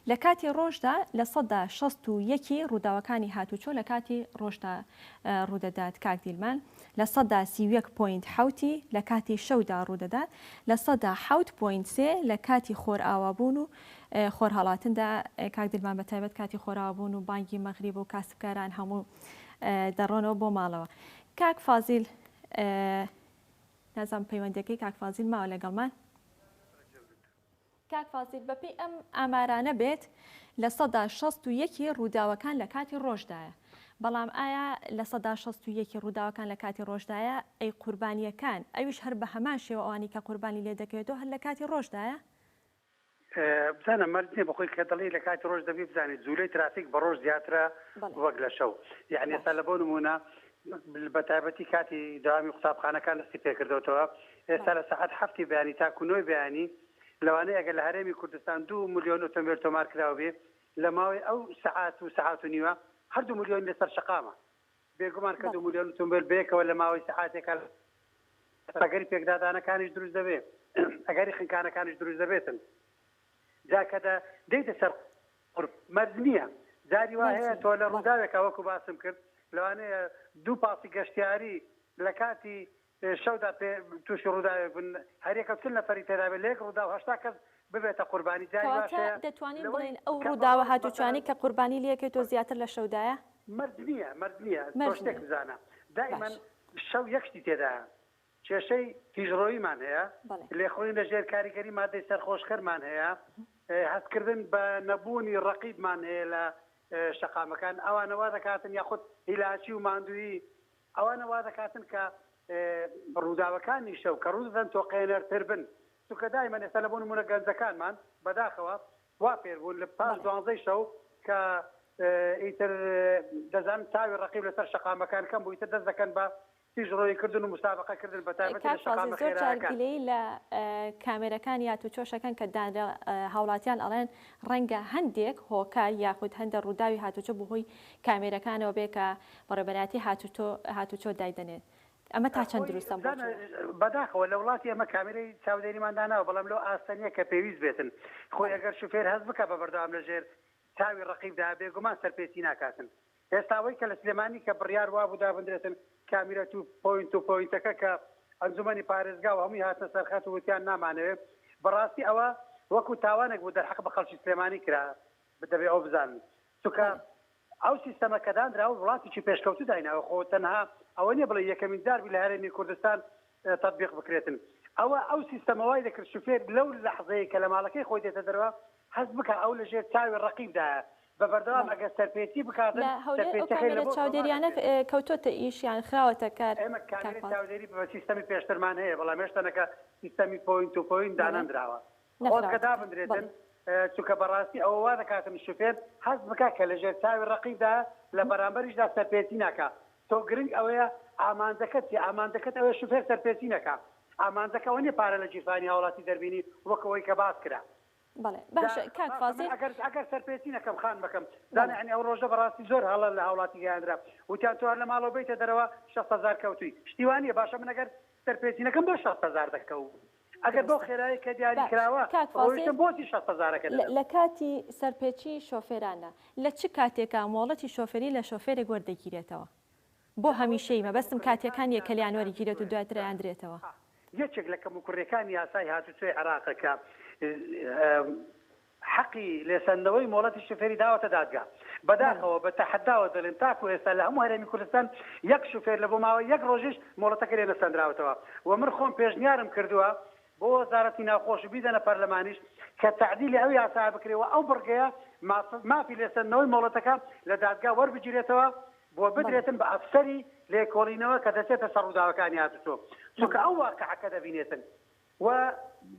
لە کاتی ڕۆژدا لە 161 ڕووداوەکانی هاتوچۆ لە کاتی ڕۆژدا ڕوودەدات کاک دیلمان لە 131.7 لە کاتی شەودا ڕوودەدات لە 107.3 لە کاتی خۆر ئاوابوون و خۆر هەڵاتندا کاک دیلمان بەتایبەت کاتی خۆراوابوون و بانگی مەغریب و کاسبکاران هەموو دەڕۆنەوە بۆ ماڵەوە کاک فازیل نازام پەیوەندەکەی کاک فازیل ماوە لەگەڵمان کاک فازیل بەپێی ئەم ئامارانە بێت لە 161 ڕووداوەکان لە کاتی ڕۆژدایە بەڵام ئایا لە 161 ڕووداوەکان لە کاتی ڕۆژدایە ئەی قوربانیەکان ئەویش هەر بە هەمان شێوە ئەوانی کە قوربانی لێ دەکەوێتەوە هەر لە کاتی ڕۆژدایە بزانە مەرجێ بخۆی کە دەڵی لە کاتی ڕۆژ دەبی بزانێت جوولەی ترافیک بە ڕۆژ زیاترە وەک لە شەو یعنی ئێستا لە بۆ نمونە بەتایبەتی کاتی داوامی قوتابخانەکان دەستی پێکردەوەتەوە ئێستا لە سەعات 7 بەیانی تا 9 بەیانی لەوانەیە ئەگەر لە هەرێمی کوردستان 2 ملیۆن ئۆتۆمبیل تۆمار کراوە بێ لە ماوەی ئەو سەعات و سەعات و نیوە هەر 2 ملیۆن لەسەر شقامە بێگومان کە 2 ملیۆن ئۆتۆمبیل بێکەوە لە ماوەی سەعاتێکە ئەگەری پێکدادانەکانیش دروست دەبێت ئەگەری خنکانەکانیش دروست دەبێتن جاکەدا دەیتە سەر مەرج نییە جاری وا هەیە تۆ لە ڕووداوێکە وەکو باسم کرد لەوانەیە 2 پاسی گەشتیاری لە کاتی شەودا تووشی ڕووداوێک بن هەرێکە چل نەفەری تێدا بێت لێک ڕوودا و 80 کەس ببێتە قوربانی جاری واشەیە دەتوانین بڵێن ئەو ڕووداوە هاتوچوانی کە قوربانی لێکێتەوە زیاتر لە شەودایە مرد نییە تۆ شتێک بزانە دائیمەن شەو یەکشتی تێدایە کێشەی تیژڕۆیمان هەیە لێخۆین لە ژێر کاریگەری مادەی سەرخۆشخەرمان هەیە هەستکردن بە نەبوونی ڕەقیبمان هەیە لە شەقامەکان ئەوانەوا دەکاتن یاخود هیلاچی و ماندووی ئەوانەوا دەکاتن کە ڕووداوەکانی شەو کە ڕوودەدەن تۆقێنەرتر بن چونکە دایمەن ئێستا لە بۆ نمونە گەنجەکانمان بەداخەوە وا پێربوون لە پاش 12 شەو کە ئیتر دەزان تاوی ڕەقیب لەسەر شەقامەکان کەم بوو ئیتر دەست دەکەن بە تیژڕۆیکردن و مسابقەکردن بەتایبەتی لە شەقامەکان لە کامێرەکان یا تووچۆشەکان کە هاوڵاتیان ئەڵێن ڕەنگە هەندێک هۆکار یاخود هەندە ڕووداوی هاتوچۆ بەهۆی کامێرەکانەوە بێ کە بەڕێبەراتی هاتوچۆ دایدەنێت ئەمە تا چەند دروستە بەداخەوە لە وڵاتی ئەمە کامێرەی چاودێریمانداناوە بەڵام لەو ئاستانیە کە پێویست بێتن خۆی ئەگەر شوفێر هەست بکە بە بەردەوام لەژێر تاوی ڕەقیبدا بێگومان سەرپێچی ناکاتن ئێستاوەی کە لە سلێمانی کە بڕیار وا بوو دابدرێتن کامیرە تو پۆینتەکە کە ئەنجومەنی پارێزگا و هەمووی هاتە سەرخەت و وتیان نامانەوێت بەڕاستی ئەوە وەکو تاوانێک بوو دەرحەق بە خەڵکی سلێمانی کرا دەبێ ئەو بزانن چونکە ئەو سیستەمە کە دانرا و وڵاتێکی پێشکەوتو دایناوە خۆ تەنها ئەوە نییە بڵێ یەکەمین جاربی لە هەرێمی کوردستان تەطبیق بکرێتن ئەو سیستەمەوای دەکرد شوفێر لەو لەحظەیە کە لە ماڵەکەی خۆی دێتە دەرەوە هەست بکە ئەو لەژێر چاوی ڕەقیبدایە بەبەردەوام ئەگەر سەرپێچی بکاتن چاودێریانە کەوتۆتە ئیشیان خراوەتە کار ئێمە کامێرە چاودێری بە سیستەمی پێشترمان هەیە بەڵام هێشتانەکە سیستەمی پۆینت دانەندراوە ئەوکە دابدرێتن چونکە بەڕاستی ئەوە وا دەکاتن شوفێر هەست بکە کە لەژێر چاوی ڕەقیبدا لە بەرامبەریشدا سەرپێچی ناکە تۆ گرنگ ئەوەیە ئامانجەکەت ئەوە شوفێر سەرپێچی نەکە ئامانجەکەەوە نیە پارە لە جیرفانی هاوڵاتی دەربینی وەکەوەی کە باس کرا ئەگەر سەرپێچی نەکەم خان بکەم زانانی ئەو ڕۆژە بەڕاستی زۆر هەڵە لە هاوڵاتی گەیاندرا وتیان تۆ هەر لە ماڵەوە بیتە دەرەوە 6,000 کەوتوی شتیوانیە باشە من ئەگەر سەرپێچی نەکەم بۆ 6,000 دەکەوت ئەگەر بۆ خێرایی کە دیاری کراوە ڕۆیشتن بۆچی 6,000 لە کاتی سەرپێچی شۆفێرانە لە چ کاتێکە مۆڵەتی شۆفێری لە شۆفێرێک وەردەگیرێتەوە بۆ هەمیشەی مەبەستم کاتەکان یەکەلیان وەرگیرێت و دواتر یاندرێتەوە یەکێک لە کەم و کوڕەکانی یاسای هاتوچۆی عێراقەکە حەقی لێسەندنەوەی مۆڵەتی شوفێری داوەتە دادگا بەداخەوە بە تەحەداوە دەڵێن تاکو ئێستا لە هەموو هەرێمی کوردستان یەک شوفێر لە بۆ ماوە یەک ڕۆژیش مۆڵەتەکە لێ نەسەندراوەتەوە و من خۆم پێشنیارم کردووە بۆ وەزارەتی ناوخۆش و بیدەنە پەرلەمانیش کە تعدیلی ئەو یاسا بکرێەوە ئەو بڕگەیە مافی لێسەندنەوەی مۆڵەتەکە لە دادگا وەربگیرێتەوە بۆ بدرێتن بە ئەفسەری لێکۆڵینەوە کە دەچێتە سەر ڕووداوەکانی هاتوچۆ چونکە ئەو واقعەکە دەبینێتن و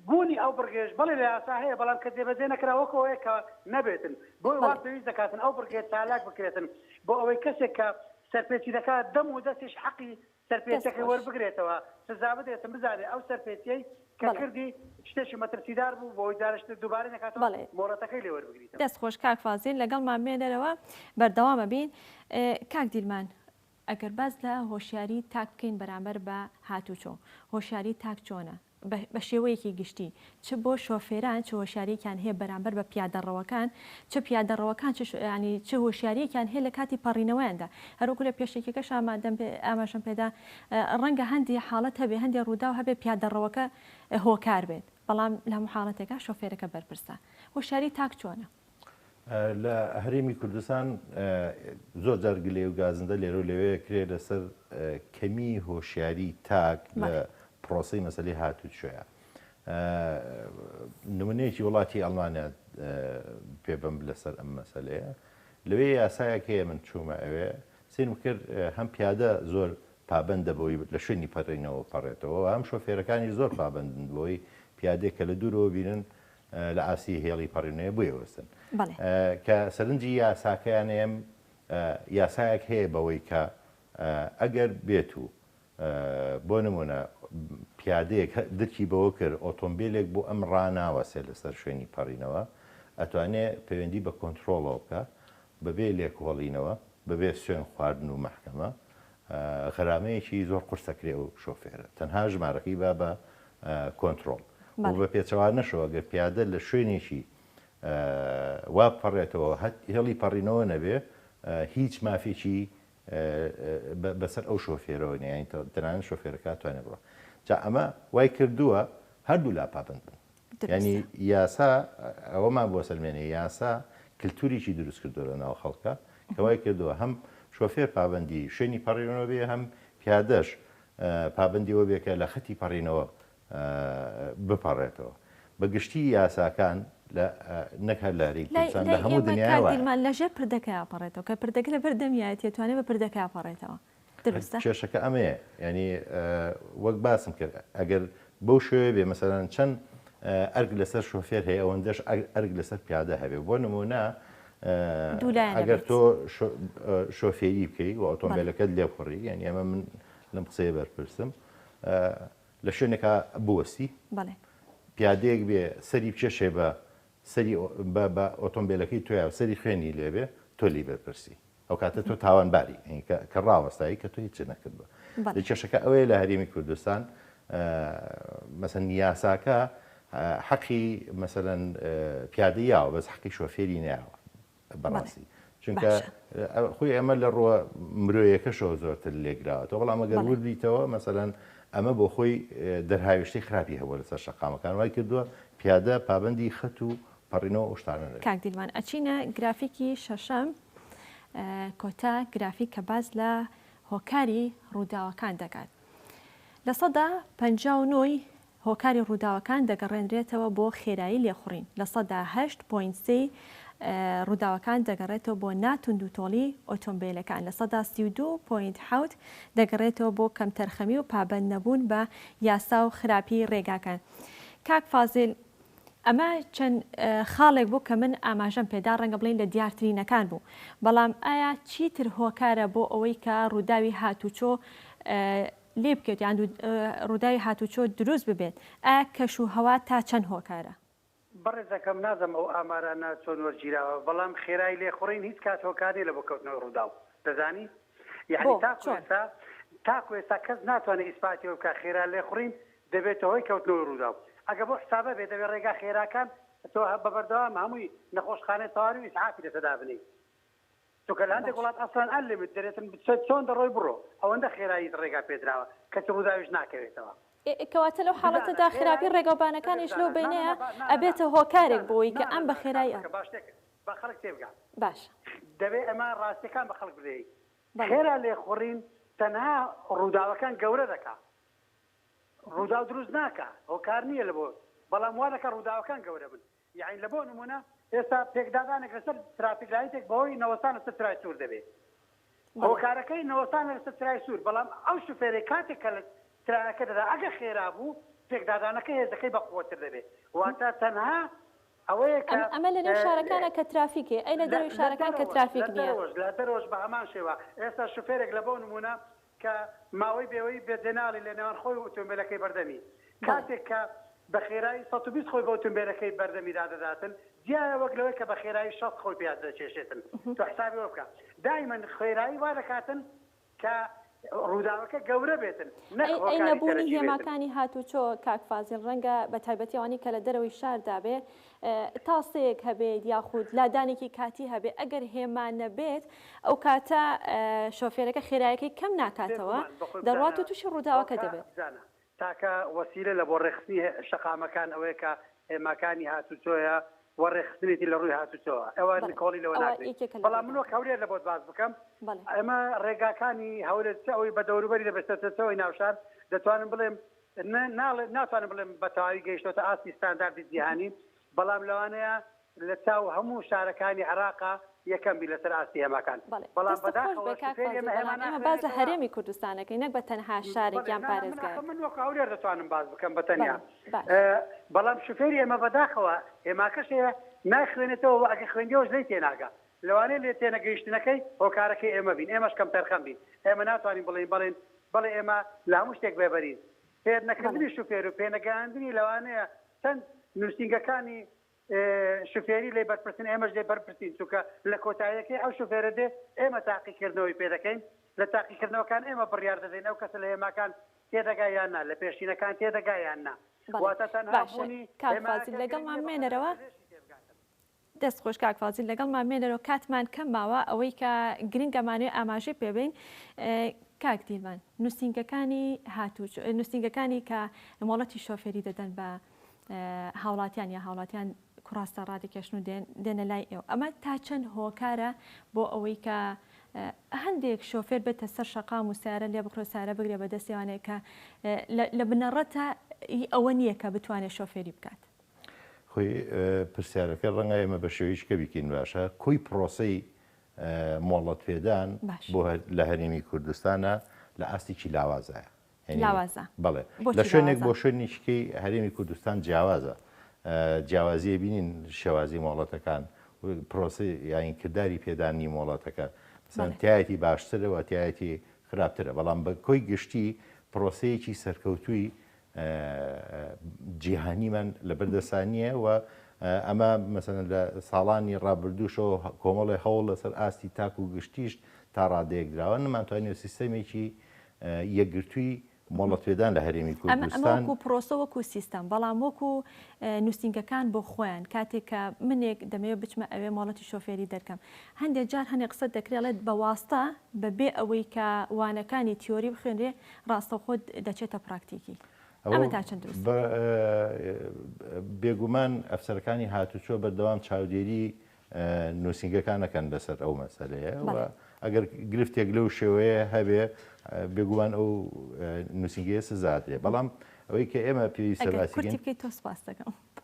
بوونی ئەو بڕگێش بەڵێ لە یاسا هەیە بەڵام کە دێبەجێ نەکراوەکەوەیە کە نەبێتن بۆی وا پێویست دەکاتن ئەو بڕگێت چالاک بکرێتن بۆ ئەوەی کەسێک کە سەرپێچی دەکات دەم و دەستیش حەقی سەرپێچەکەی وەربگرێتەوە سزا بدرێتن بزانێ ئەو سەرپێچیەی کە کردی شتێکی مەترسیدار بوو بۆی دارشت دووبارە نەکاتەوە مۆڵەتەکەی لێ وەربگریتەوە. دەستخۆش کاک فازیل لەگەڵمان بێنەرەوە بەردەوامە بین کاک دیلمان ئەگەر باز لە هۆشیاری تاک بکەین بەرامبەر بە هاتوچۆ هۆشیاری تاک چۆنە بە شێوەیەکی گشتی چ بۆ شۆفێران چ هۆشیارێکیان هەیە بەرامبەر بە پیادەڕەوەکان چ پیادەڕەوەکان ینی چ هۆشیارەکیان هەیە لە کاتی پەڕینەوەیاندا هەروکو لە پێشێکەکەش ئاماژەم پێدا ڕەنگە هەندی حاڵەت هەبێ هەندێک ڕوودا و هەبێ پیادەڕەوەکە هۆکار بێت بەڵام لە هەموو حاڵەتێکە شۆفێرەکە بەرپرسە هۆشیاری تاک چۆنە؟ لە هەرێمی کوردستان زۆر جارگلێ و گازندە لێرە لەوەیە کرێ لەسەر کەمی هۆشیاری تاک لە پرۆسی مەسەلەی هاتوچۆیە. نمونەیەکی وڵاتی ئەڵمانیا پێبم لەسەر ئەم مەسەلەیە لەوەی یاسایەک هەیە من چوومە ئەوێ سێنم کرد هەم پیادە زۆر پابندە بۆی لە شوێنی پەڕینەوە پەڕێتەوە هەم شۆفێرەکانی زۆر پابندن بۆی پیادێک کە لە دوورەوە بینن لە ئاسی هێڵی پەڕینەیە بۆی وەستن کە سەرنجی یاساکەیان ئێم یاسایەک هەیە بەوەی کە ئەگەر بێت و بۆ نمونە پیادەیەک دەرکی بەوە کرد ئۆتۆمبیلێک بۆ ئەم ڕناوەسێ لەسەر شوێنی پەڕینەوە ئەتوانێت پەیوەندی بە کۆنتترۆڵەوە بکە بەبێ لێکۆڵینەوە بەبێ سوێن خواردن و مەحکەمە غەرامەیەکی زۆر قورسەکرێ و شۆفێرە تەنها ژمارەکەی با بە کۆنتترۆل بە پێچەوار نەشەوە گەر پیادە لە شوێنێکی وا پەڕێتەوە هێڵی پەڕینەوە نەبێ هیچ مافێکی بەسەر ئەو شۆفێرەوە نیان تەنانەت شۆفێرەکە توانێت بڕە جا ئەمە وای کردووە هەردوو لا پابند بن ینی یاسا ئەوەمان بۆ سەلمێنێ یاسا کللتوریی دروست کردووە ناو خەڵکە کە وای کردووە هەم شۆفێر پابندی شوێنی پەڕینەوە بێ هەم پیادەش پابندیەوە بێکە لە خەتی پەڕینەوە بپەڕێتەوە بەگشتی یاساکان نەکە لاری کوردستان لە هەموو دنیامان لەژێر پردەکە ئاپەڕێتەوە کە پردەکە لە بەردەمیایەت توانێت بە پردەکە ئاپەڕێتەوە کێشەکە ئەمەیە ینی وەک باسم کرد ئەگەر بەو شوێ بێ مەسەرەن چەند ئەرگ لەسەر شۆفێر هەیە ئەوەندەش ئەرگ لەسەر پیادە هەبێ بۆ نمونە ئەگەر تۆ شۆفێری بکەی و ئۆتۆمبیلەکەت لێپڕی یعنی ئەمە من لەم قسەیە بەرپرسم لە شوێنێکە بوەستی پیادەیەک بێ سەری بچێشێ بە سەری بە ئۆتۆمبیلەکەی تویا و سەری خوێنی لێبێ تۆ لی بەرپرسی ئەو کاتە تۆ تاوانباری کە ڕاوەستایی کە تۆ هیچ نەکردوە لە کێشەکە ئەوەیە لە هەرێمی کوردستان مەسەن یاساکە حەقی مەسەرەن پیادە یاوە بەس حەقی شۆفێری نایەوە بەڕاستی چونکە خۆی ئەمە لە ڕۆ مرۆیەکەشەوە زۆرتر لێگراوەتەوە بەڵام ئەگەر وردیتەوە مەسەرەن ئەمە بۆ خۆی دەرهاوێشتەی خراپی هەبووە لەسەر شەقامەکان وای کردووە پیادە پابندی خەت و پەڕینەوە شتانە کاک دیلمان ئەچینە گرافیکی شەشەم کۆتا گرافیک کە باز لە هۆکاری ڕووداوەکان دەکات لە سەدا 59 هۆکاری ڕووداوەکان دەگەڕێنرێتەوە بۆ خێرایی لێخوڕین لە سەدا 8.3 ڕووداوەکان دەگەڕێتەوە بۆ ناتوند و تۆڵی ئۆتۆمبیلەکان لە سەدا 32.7 دەگەڕێتەوە بۆ کەمتەرخەمی و پابند نەبوون بە یاسا و خراپی ڕێگاکان کاک فازیل ئەمە چەند خاڵێک بوو کە من ئاماژەم پێدا ڕەنگە بڵین لە دیارترینەکان بوو بەڵام ئایا چیتر هۆکارە بۆ ئەوەی کە ڕووداوی هاتوچۆ لێ بکەوت یان ڕووداوی هاتوچۆ دروست ببێت ئایا کەش و هەوا تا چەند هۆکارە؟ بەڕێزەکەم نازەم ئەو ئامارانە چۆن وەرگیراوە بەڵام خێرایی لێخوڕین هیچ کات هۆکاری لە بۆ کەوتنەوە ڕووداو دەزانی یعنی تاکو ئێستا کەس ناتوانێت ئیسپاتیەوە بکە خێرا لێخوڕین دەبێتەوەی کەوتنەوە ڕووداو ئەگە بۆ حسابە بێت دەبێت ڕێگا خێراکان تۆ بە بەردەوام هەمووی نەخۆشخانەی تەواوی ئیسعافی لەسەدا بنی چونکە لە هەندێک وڵات ئەسڵان ئەنلیمیت دەرێتن چۆن دەڕۆی بڕۆ ئەوەندە خێرایی ڕێگا پێدراوە کە ڕووداویش ناکەوێتەوە. کەواتە لەو حاڵەتەدا خراپی ڕێگەوبانەکانیش لەو بینەیە ئەبێتە هۆکارێک بۆی کە ئەم بە خێرایی بە خەڵک تێبگات باش دەبێت ئەمە ڕاستیەکان بە خەڵک بدەیت خێرا لێخوڕین تەنها ڕووداوەکان گەورە دەکات ڕوودا دروست ناکە هۆکار نییە لە بۆ بەڵام وا دەکە ڕووداوەکان گەورە بن یعنی لە بۆ نمونە ئێستا پێکدادانێک لەسەر ترافیک لایتێک بەهۆی نەوەستان لەسەر ترای سوور دەبێت هۆکارەکەی نەوەستان لەسەر ترای سوور بەڵام ئەو شوفێرەی کاتێک کە لە ترایەکە دەدا ئەگە خێرا بوو پێکدادانەکە هێزەکەی بەقووەتر دەبێت واتە تەنها ئەوەیە کە ئەمە لە نێو شارەکانە کە ترافیکێ ئەی لە دەروی شارەکان کە ترافیک نییە لە دەرۆژ بە هەمان شێوە ئێستا شوفێرێک لە بۆ نمونە کە ماوەی بێەوەی بێدێناڵی لە نێوان خۆی ئۆتۆمبیلەکەی بەردەمی کاتێک کە بە خێرایی 120 خۆی بە ئۆتۆمبیلەکەی بەردەمی دادەداتن دیایە وەک لەوەی کە بە خێرایی 60 خۆی پێ دەچێشێتن تۆ حسابی وە بکە دایمەن خێرایی وا دەکاتن کە ڕووداوەکە گەورە بێتن ئەی نەبوونی هێماکانی هاتوچۆ کاکفازیل ڕەنگە بە تایبەتیەوەی کە لە دەرەوەی شاردا بێ تاسەیەک هەبێت یاخود لادانێکی کاتی هەبێت ئەگەر هێمان نەبێت ئەو کاتە شۆفێرەکە خێرایەکەی کەم ناکاتەوە دەڕات و تووشی ڕووداوەکە دەبێت تاکە وەسیلە لە بۆ ڕێخستنی شەقامەکان ئەوەیە کە هێماکانی هاتوچۆیە وەڕێخستنێتی لە ڕووی هاتوچۆوە ئەوە کۆڵی لەوە ناکرێت بەڵام منۆ هەولێر لە بۆت باز بکەم ئەمە ڕێگاکانی هەولێر ئەوەی بە دەوروبەری دەبێتەوەی ناوشار دەتوانم بڵێم ناتوانم بڵێم بە تەواوی گەیشتۆتە ئاستی ستانداردی جیهانی بەڵام لەوانەیە لە چاو هەموو شارەکانی عێراقا یەکەم بی لەسەر ئاستی هێماکان بەڵام ئەمە باز لە هەرێمی کوردستانەکەی نەک بە تەنها شارێکیان پارێزگار من وەک هەولێر دەتوانم باز بکەم بە تەنیا بەڵام شوفێری ئێمە بەداخەوە هێماکەشەیە ناخوێنێتەوە ئەگە خوێندیەوەش لێی تێناگە لەوانەیە لێ تێنەگەیشتنەکەی هۆکارەکەی ئێمە بین ئێمەش کەم تەرخەم بین ئێمە ناتوانین بڵێن بەڵێ ئێمە لە هەموو شتێک بێبەرین فێر نەکردنی شوفێر و پێنەگەاندنی لەوانەیە چەند نووسنگەکانی شوفێری لێ بەرپرسن ئێمەش لێ بەرپرسین چونکە لە کۆتاییەکەی ئەو شوفێرە دێ ئێمە تاقیکردنەوەی پێ دەکەین لە تاقیکردنەوەکان ئێمە بڕیار دەدەین ئەو کەسە لە هێماکان تێدەگایان نا لە پێشینەکان تێدەگایان نا کاکفازیل لەگەڵمان مێنەرەوە دەست خۆش کاکفازیل لەگەڵمان مێنەرەوە کاتمان کەم ماوە ئەوەی کە گرنگەمانوێ ئاماژەی پێبین کاک دیلمان نووسنگەکانی کە مۆڵەتی شۆفێری دەدەن بە هاوڵاتیان یا هاوڵاتیان کوڕاستە ڕادێکێشن و دێنە لای ئێوە ئەمە تا چەند هۆکارە بۆ ئەوەی کە هەندێک شۆفێر بێتە سەر شەقام و سیارە لێ بکڕۆ سارە بگرێ بە دەستیوانەیە کە لە بنەڕەتە ئەوە نییە کە بتوانێت شۆفێری بکات خۆی پرسیارەکە ڕەنگە ئێمە بە شێوەیەکی کە بیکەین باشە کۆی پرۆسەی مۆڵەت پێدان بۆ لە هەرێمی کوردستانە لە ئاستێکی لاوازایە بەڵێ لە شوێنێک بۆ شوێنێکیکەی هەرێمی کوردستان جیاوازە جیاوازیە بینین شێوازی مۆڵەتەکان پرۆسی یاین کردداری پێدانی مۆڵەتەکە تایەتی باشترەوە تایەتی خراپترە بەڵام بە کۆی گشتی پرۆسەیەکی سەرکەوتووی جیهانیمان لە بەردەسانیە و ئەمە مەسەن لە ساڵانی ڕابردووشەوە کۆمەڵی هەوڵ لەسەر ئاستی تاک و گشتیش تا ڕادەیەک دراوە نمانتوانێت سیستەمێکی یەکگرتووی مۆڵەت پێدان لە هەرێمی کوردستان وەکو پرۆسە وەکو سیستەم بەڵام وەکو نووسنگەکان بۆ خۆیان کاتێک کە منێک دەمەوێت بچمە ئەوێ مۆڵەتی شۆفێری دەرکەم هەندێک جار هەندێک قسە دەکرێت بە واستە بەبێ ئەوەی کە وانەکانی تیۆری بخوێنرێ ڕاستەخۆ دەچێتە پراکتیکی ئەمە تا چەند دروست بێگومان ئەفسەرەکانی هاتوچۆ بەردەوام چاودێری نووسنگەکانەکەن لەسەر ئەو مەسەلەیە ئەگەر گرفتێک لەو شێوەیە هەبێ بێگومان ئەو نووسنگەیە سزادرێ بەڵام ئەوەی کە ئێمە پێویستە باسیکەین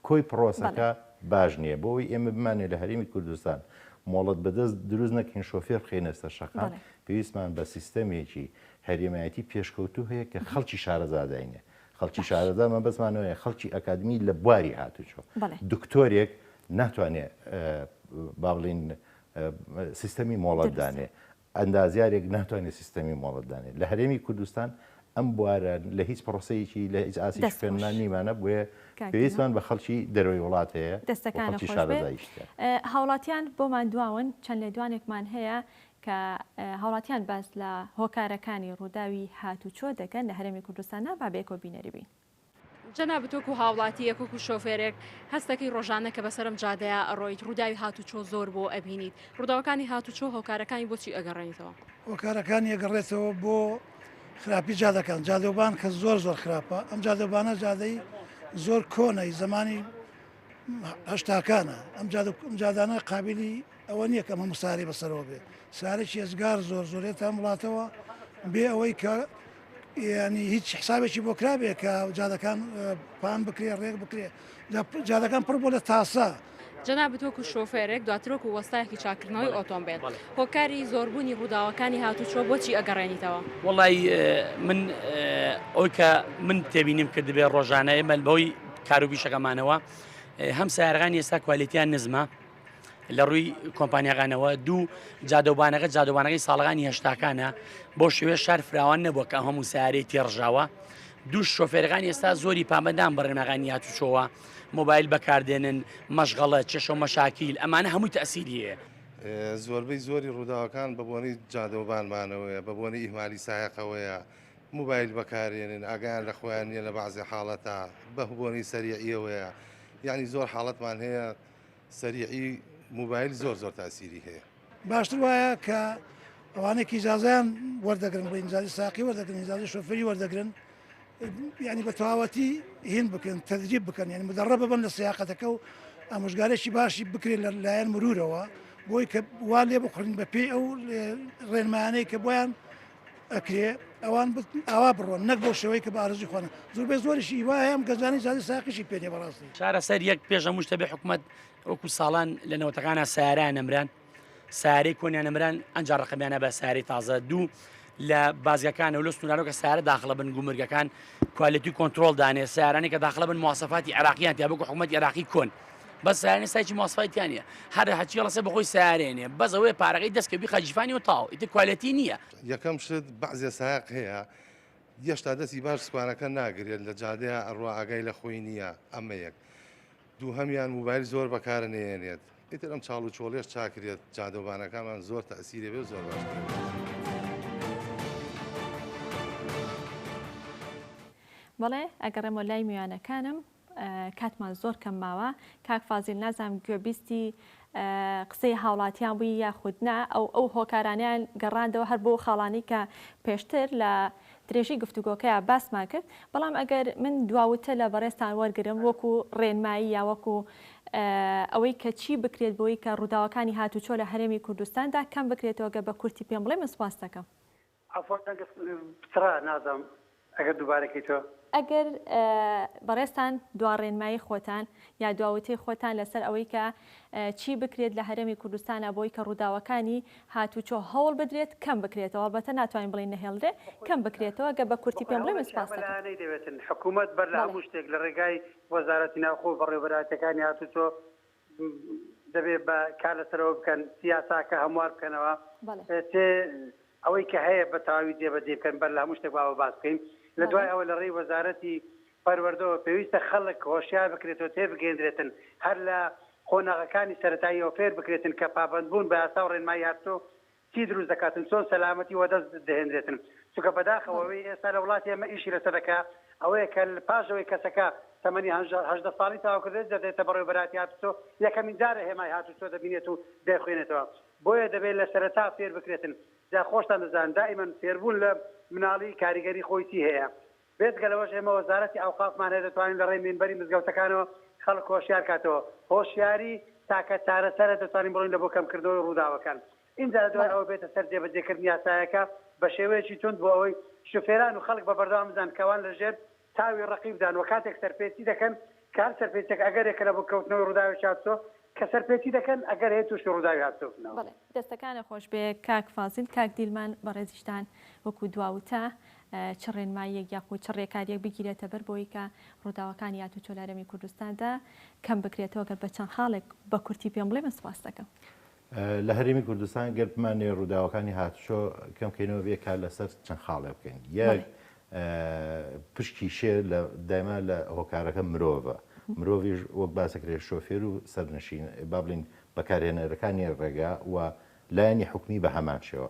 کۆی پرۆسەکە باش نییە بۆەوەی ئێمە بمانێت لە هەرێمی کوردستان مۆڵەت بەدەست دروست نەکەین شۆفێر بخێنە شەقام پێویستمان بە سیستەمێکی هەرێمایەتی پێشکەوتوو هەیە کە خەڵکی شارەزاداینێ خەڵکی شارەزامە بەزمانەوەی خەڵکی ئەکادمی لە بواری هاتوچۆ دکتۆرێک ناتوانێت با بڵین سیستەمی مۆڵەتدانێ ئەندازیارێک ناتوانێت سیستەمی مۆڵەتدانێ لە هەرێمی کوردستان ئەم بوارە لە هیچ پرۆسەیەکی لە هیچ ئاسی خوێندنانیمانە بووە پێویستمان بە خەڵکی دەرەوەی وڵات هەیە دەستەکانە هاوڵاتیان بۆمان دواون چەند لێدوانێکمان هەیە کە هاوڵاتیان باس لە هۆکارەکانی ڕووداوی هاتوچۆ دەکەن لە هەرێمی کوردستانە با بێکۆ بینەری بین جەناب تۆکو هاوڵاتی یەکۆکو شۆفێرێک هەستەکەی ڕۆژانە کە بەسەرم جادەیە ئەڕۆیت ڕووداوی هاتوچۆ زۆر بۆ ئەبینیت ڕووداوەکانی هاتوچۆ هۆکارەکانی بۆچی ئەگەڕێنیتەوە هۆکارەکانی ئەگەڕێتەوە بۆ خراپی جادەکان جادەوبان کە زۆر خراپە ئەم جادەبانە جادەی زۆر کۆنەی زمانی هەشتاکانە ئەم جادانە قابلی ئەوە نییە کە ئەمە مساری بەسەرەوە بێ سارێکی ێزگار زۆرێت تا وڵاتەوە بێ ئەوەی کە ینی هیچ حسابێکی بۆ کرابێ کە جادەکان پان بکرێ ڕێک بکرێ جادەکان پڕ بۆ لە تاسا جەناب تۆکو شۆفێرێک دواترۆک و وەستایەکی چاکردنەوەی ئۆتۆمبیل هۆکاری زۆربوونی ڕووداوەکانی هاتوچۆ بۆچی ئەگەڕێنیتەوە وڵی من ئەوی کە من تێبینیم کە دەبێت ڕۆژانە ئێمە بەوەی کاروبیشەکەمانەوە هەم سایارەکانی ئێستا کوالیتیان نزمە لە ڕووی کۆمپانیاکانەوە دوو جادۆبانەکەی ساڵەکانی هێشتاکانە بۆ شێوێ شار فراوان نەبووە کە هەموو سیارەی تێڕژاوە دوو شۆفێرەکانی ئێستا زۆری پامەدان بەڕێنماغانی هاتوچۆوە مۆبایل بەکاردێنن مەشغەڵە چێشە و مەشاکیل ئەمانە هەمووی تەسیریە زۆربەی زۆری ڕووداوەکان بە بۆنەی جادۆبانمانەوەیە بە بۆنەی ئیهمالی سایقەوەیە موبایل بەکارێنن ئاگیان لە خۆیان نیە لە بەعزی حاڵەتە بە بۆنەی سەریعیەوەیە یعنی زۆر حاڵەتمان هەیە سەریعی موبایل زۆر تاسیری هەیە باشتر وایە کە ئەوانێکی ئیجازەیان وەردەگرن بە ئیمزای ساقی وەردەگرن ئیجازی شۆفێری وەردەگرن ینی بە تەواوەتی هین بکەن تەدریب بکەن ینی مدەڕە ببن لە سیاقەتەکە و ئامۆژگارێکی باشی بکرێت لە لایەن مرورەوە بۆی کە وا لێ بخڕین بە پێی ئەو ڕێنمایانەی کە بۆیان ئەکرێ ئەوان ئاوا بڕۆن نەک بۆ شێوەی کە بە ئارزوی خوانە زۆربەی زۆریشی وایە ئەم گەزانی زادی ساقیشی پێێ بەڕاستی شارە سەر یەک پێش هەموو بێ حکوومەت وەکو ساڵان لە نەوەتەکانە سیاران ئەمران سارەی کۆنیان ئەمران ئەنجار ڕقمیانە بە ساری تازە دوو لە بازگەکانە و لە سنوورانەوە کە سارە داخڵە بن گومرگەکان کوالیتی کۆنتترۆل دانێ سیارانی کە داخڵە بن مواسەفاتی عراقییان یا بکو حکوومەت عراقی کۆن بەس سیارانی سایکی مواسفایتیانە هەر هەچی لەسێ بەخۆی سیارێنێ بەزەوەی پارەکەی دەستکەبی خەجیفانی و تاو ئیتر کوالیتی نییە یەکەم شت بەعزێ سایق هەیە هێشتا دەستی باش سوپانەکە ناگرێت لە جادەیە ئەڕوا ئاگای لە خۆی نییە ئەمە یەک دوو هەمیان موبایل زۆر بەکارە نێنێت ئیتر ئەم چاڵ و چۆڵێش چاکرێت جادۆبانەکانمان زۆر تەسیرێ بێ زۆر باش. بەڵێ ئەگەڕێمە لای میوانەکانم کاتمان زۆر کەم ماوە کاک فازیل نازانم گوێبیستی قسەی هاوڵاتیان بووی یاخودنا ئەو هۆکارانیان گەڕاندەوە هەر بۆ خاڵانی کە پێشتر لە درێژی گفتوگۆکەیە باسمان کرد بەڵام ئەگەر من دواوتە لە بەڕێستان وەرگرم وەکو ڕێنمایی یا وەکو ئەوەی کە چی بکرێت بۆی کە ڕووداوەکانی هاتوچۆ لە هەرێمی کوردستاندا کەم بکرێتەوە گە بە کورتی پێم بڵێ من سپاس دەکەم نازم ئەگەر دووبارەکەی تۆ ئەگەر بەڕێستان دواڕێنمایی خۆتان یا دواوتەی خۆتان لەسەر ئەوەی کە چی بکرێت لە هەرێمی کوردستانە بۆی کە ڕووداوەکانی هاتوچۆ هەوڵ بدرێت کەم بکرێتەوە بەتە ناتوانین بڵین نەهێڵرێ کەم بکرێتەوە گە بە کورتی پێم بڵێ من سپاس دەکەم دەبێتن حکوومەت بەر لە هەموو شتێک لە ڕێگای وەزارەتی ناوخۆ بەڕێوەبەراتەکانی هاتوچۆ دەبێت بە کار لەسەرەوە بکەن سیاساکە هەموار بکەنەوە ئەوەی کە هەیە بە تەواوی جێبەجێ بکەن بەر لە هەموو شتێک باوە باس بکەین لە دوای ئەوە لە ڕێی وەزارەتی پەروەردەوە پێویستە خەڵک هۆشیار بکرێتەوە تێبگەێنرێتن هەر لە خۆناغەکانی سەرەتاییەوە فێر بکرێتن کە پابەندبوون بە یاسا و ڕێنمایی هاتوچۆ چی دروست دەکاتن چۆن سەلامەتی وەدەست دەهێنرێتن چونکە بەداخەوەی ئێستا لە وڵاتی ئێمە ئیشی لەسەر دەکا ئەوەیە کە پاشەوەی کەسەکە تەمەنی 18 ساڵی تاواکردێت دەدێتە بەڕێوەبەراتی هاتوچۆ یەکەمین جارە هێمای هاتوچۆ دەبینێت و دەخوێنێتەوە بۆیە دەبێت لە سەرەتا فێر بکرێتن جا خۆشتان دەزان دائیمەن فێربوون لە مناڵی کاریگەری خۆیتی هەیە بێتگەلەوەش ئێمە وەزارەتی ئەوقافمان هەیە دەتوانین لە ڕێی مینبەری مزگەوتەکانەوە خەڵک هۆشیار کاتەوە هۆشیاری تاکە چارەسەرە دەتوانین بڕۆین لە بۆ کەمکردنەوەی ڕووداوەکان اینجا دوای ئەوە بێتە سەر جێبەجێکردنی یاسایەکە بە شێوەیەکی تند بۆ ئەوەی شوفێران و خەڵک بە بەردەوام بزان کەوان لەژێر تاوی ڕقیبدان و کاتێک سەرپێچی دەکەن کار سەرپێچێک ئەگەرێکە لە بۆ کەوتنەوەی ڕووداوی هاتوچۆ کە سەرپێچی دەکەن ئەگەر هەیە تووشی ڕووداوی هاتوچۆ دەستەکانە خۆش بێ کاک فازیل کاک دیلمان بەڕێزیشتان وەکو دواوتە چ ڕێنماییەک یاخود چ ڕێکاریەک بگیرێتە بەر بۆی کە ڕووداوەکانی هاتوچۆ لە هەرێمی کوردستاندا کەم بکرێتەوە گەر بە چەند خاڵێک بە کورتی پێم بڵێ من سپاس دەکەم لە هەرێمی کوردستان گەرمانێ ڕووداوەکانی هاتوچۆ کەمکەینەوە بێ کار لەسەر چەند خاڵێ بکەین یەک پشکی شێر لە دایما لە هۆکارەکە مرۆڤە مرۆڤیش وەک باسەکرێت شۆفێر و سەرنشین با بڵین بەکارهێنەرەکانی ڕێگا و لایەنی حکومی بە هەمان شێوە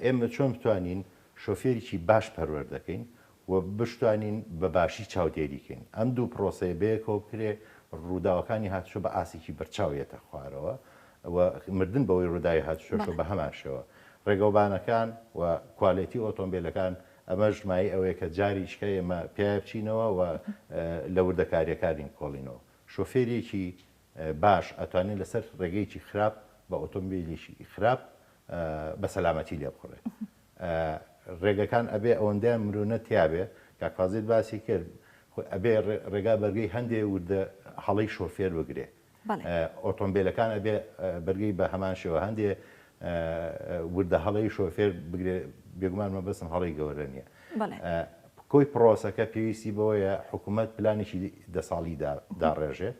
ئێمە چۆن بتوانین شۆفێریی باش پەروەردەکەین و بشتوانین بە باشی چاودێریکەین ئەم دوو پرۆسەیە بەیەکەوە بکرێ ڕووداوەکانی هاتوچۆ بە ئاسێکی بەرچاوێتە خوارەوە و مردن بەوەی ڕووداوی هاتوچۆشە بە هەمان شێوە ڕێگەوبانەکان و کوالێتی ئۆتۆمبیلەکان ئەمە ژمایی ئەوەیە کە جاری شکە ئێمە پێ بچینەوە و لە وردەکاریەکانین کۆڵینەوە شۆفێرێکی باش ئەتوانێت لەسەر ڕێگەیەکی خراپ بە ئۆتۆمبیلێکی خراپ بە سەلامەتی لێ بخڕێت ڕێگەکان ئەبێ ئەوەندەیان مرونە تیاابێ کاکوازیت باسی کرد ئەبێ ڕێگا بەرگەی هەندێک وردە هەڵی شۆفێر بگرێ ئۆتۆمبیلەکان ئەبێ بەرگەی بە هەمان شێوە هەندێ وردە هەڵی شۆفێر بگرێ بێگومان مەبەستم هەڵی گەورە نییە کۆی پرۆسەکە پێویستی بەوەیە حکوومەت پلانێکی دە ساڵی داڕێژێ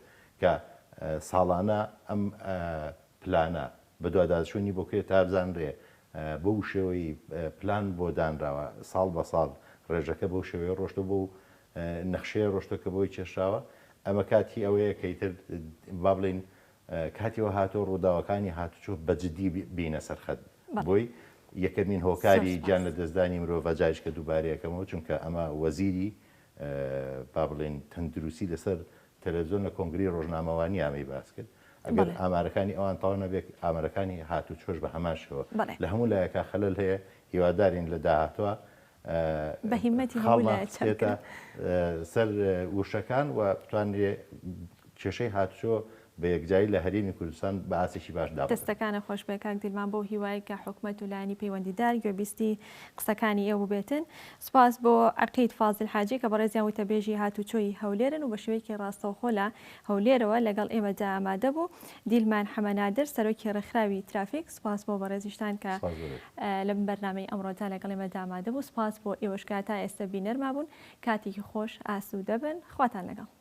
کە ساڵانە ئەم پلانە بە دوواداچوونی بۆکرێت تا بزانرێ بەو شێوەی پلان بۆ دانراوە ساڵ بە ساڵ ڕێژەکە بەو شێوەیە ڕۆشتە بۆ نەخشەیە ڕۆشتەکە بۆی کێشراوە ئەمە کاتی ئەوەیە کەیتر با بڵین کاتیەوە هاتۆ ڕووداوەکانی هاتوچۆ بەجددی بینە سەرخەت بۆی یەکەمین هۆکاری گیان لە دەستدانی مرۆڤ جایشکە دووبارەیەکەمەوە چونکە ئەمە وەزیری با بڵێن تەندروستی لەسەر تەلەڤیزۆن لە کۆنگری ڕۆژنامەوانی ئامەی باس کرد ئەگەر ئامارەکانی ئەوان تاوا نەبێت ئامارەکانی هاتوچۆش بە هەمان شەوە لە هەموو لایەکە خەلەل هەیە هیوادارین لە داهاتوە بەهیمەتی خاڵێتە سەر وشەکان و بتوانێ کێشەی هاتوچۆ بە یەکجایی لە هەرێمی کوردستان بە ئاسێکی باش دا دەستەکانە خۆش بێ کاک دیلمان بۆ هیوای کە حکوومەت و لایانی پەیوەندیدار گوێبیستی قسەکانی ئێوە بێتن سوپاس بۆ عەقید فازل حاجی کە بەڕێزیان وتەبێژی هاتوچۆی هەولێرن و بە شێوەیەکی ڕاستەوخۆ لە هەولێرەوە لەگەڵ ئێمەدا ئامادە بوو دیلمان حەمەنادر سەرۆکی ڕێکخراوی ترافیک سوپاس بۆ بەڕێزیشتان کە لەم بەرنامەی ئەمڕۆدا لەگەڵ ئێمەدا ئامادە بوو سوپاس بۆ ئێوەش کە تا ئێستا بینەرما بوون کاتێکی خۆش ئاسوودە بن خواتان لەگەڵ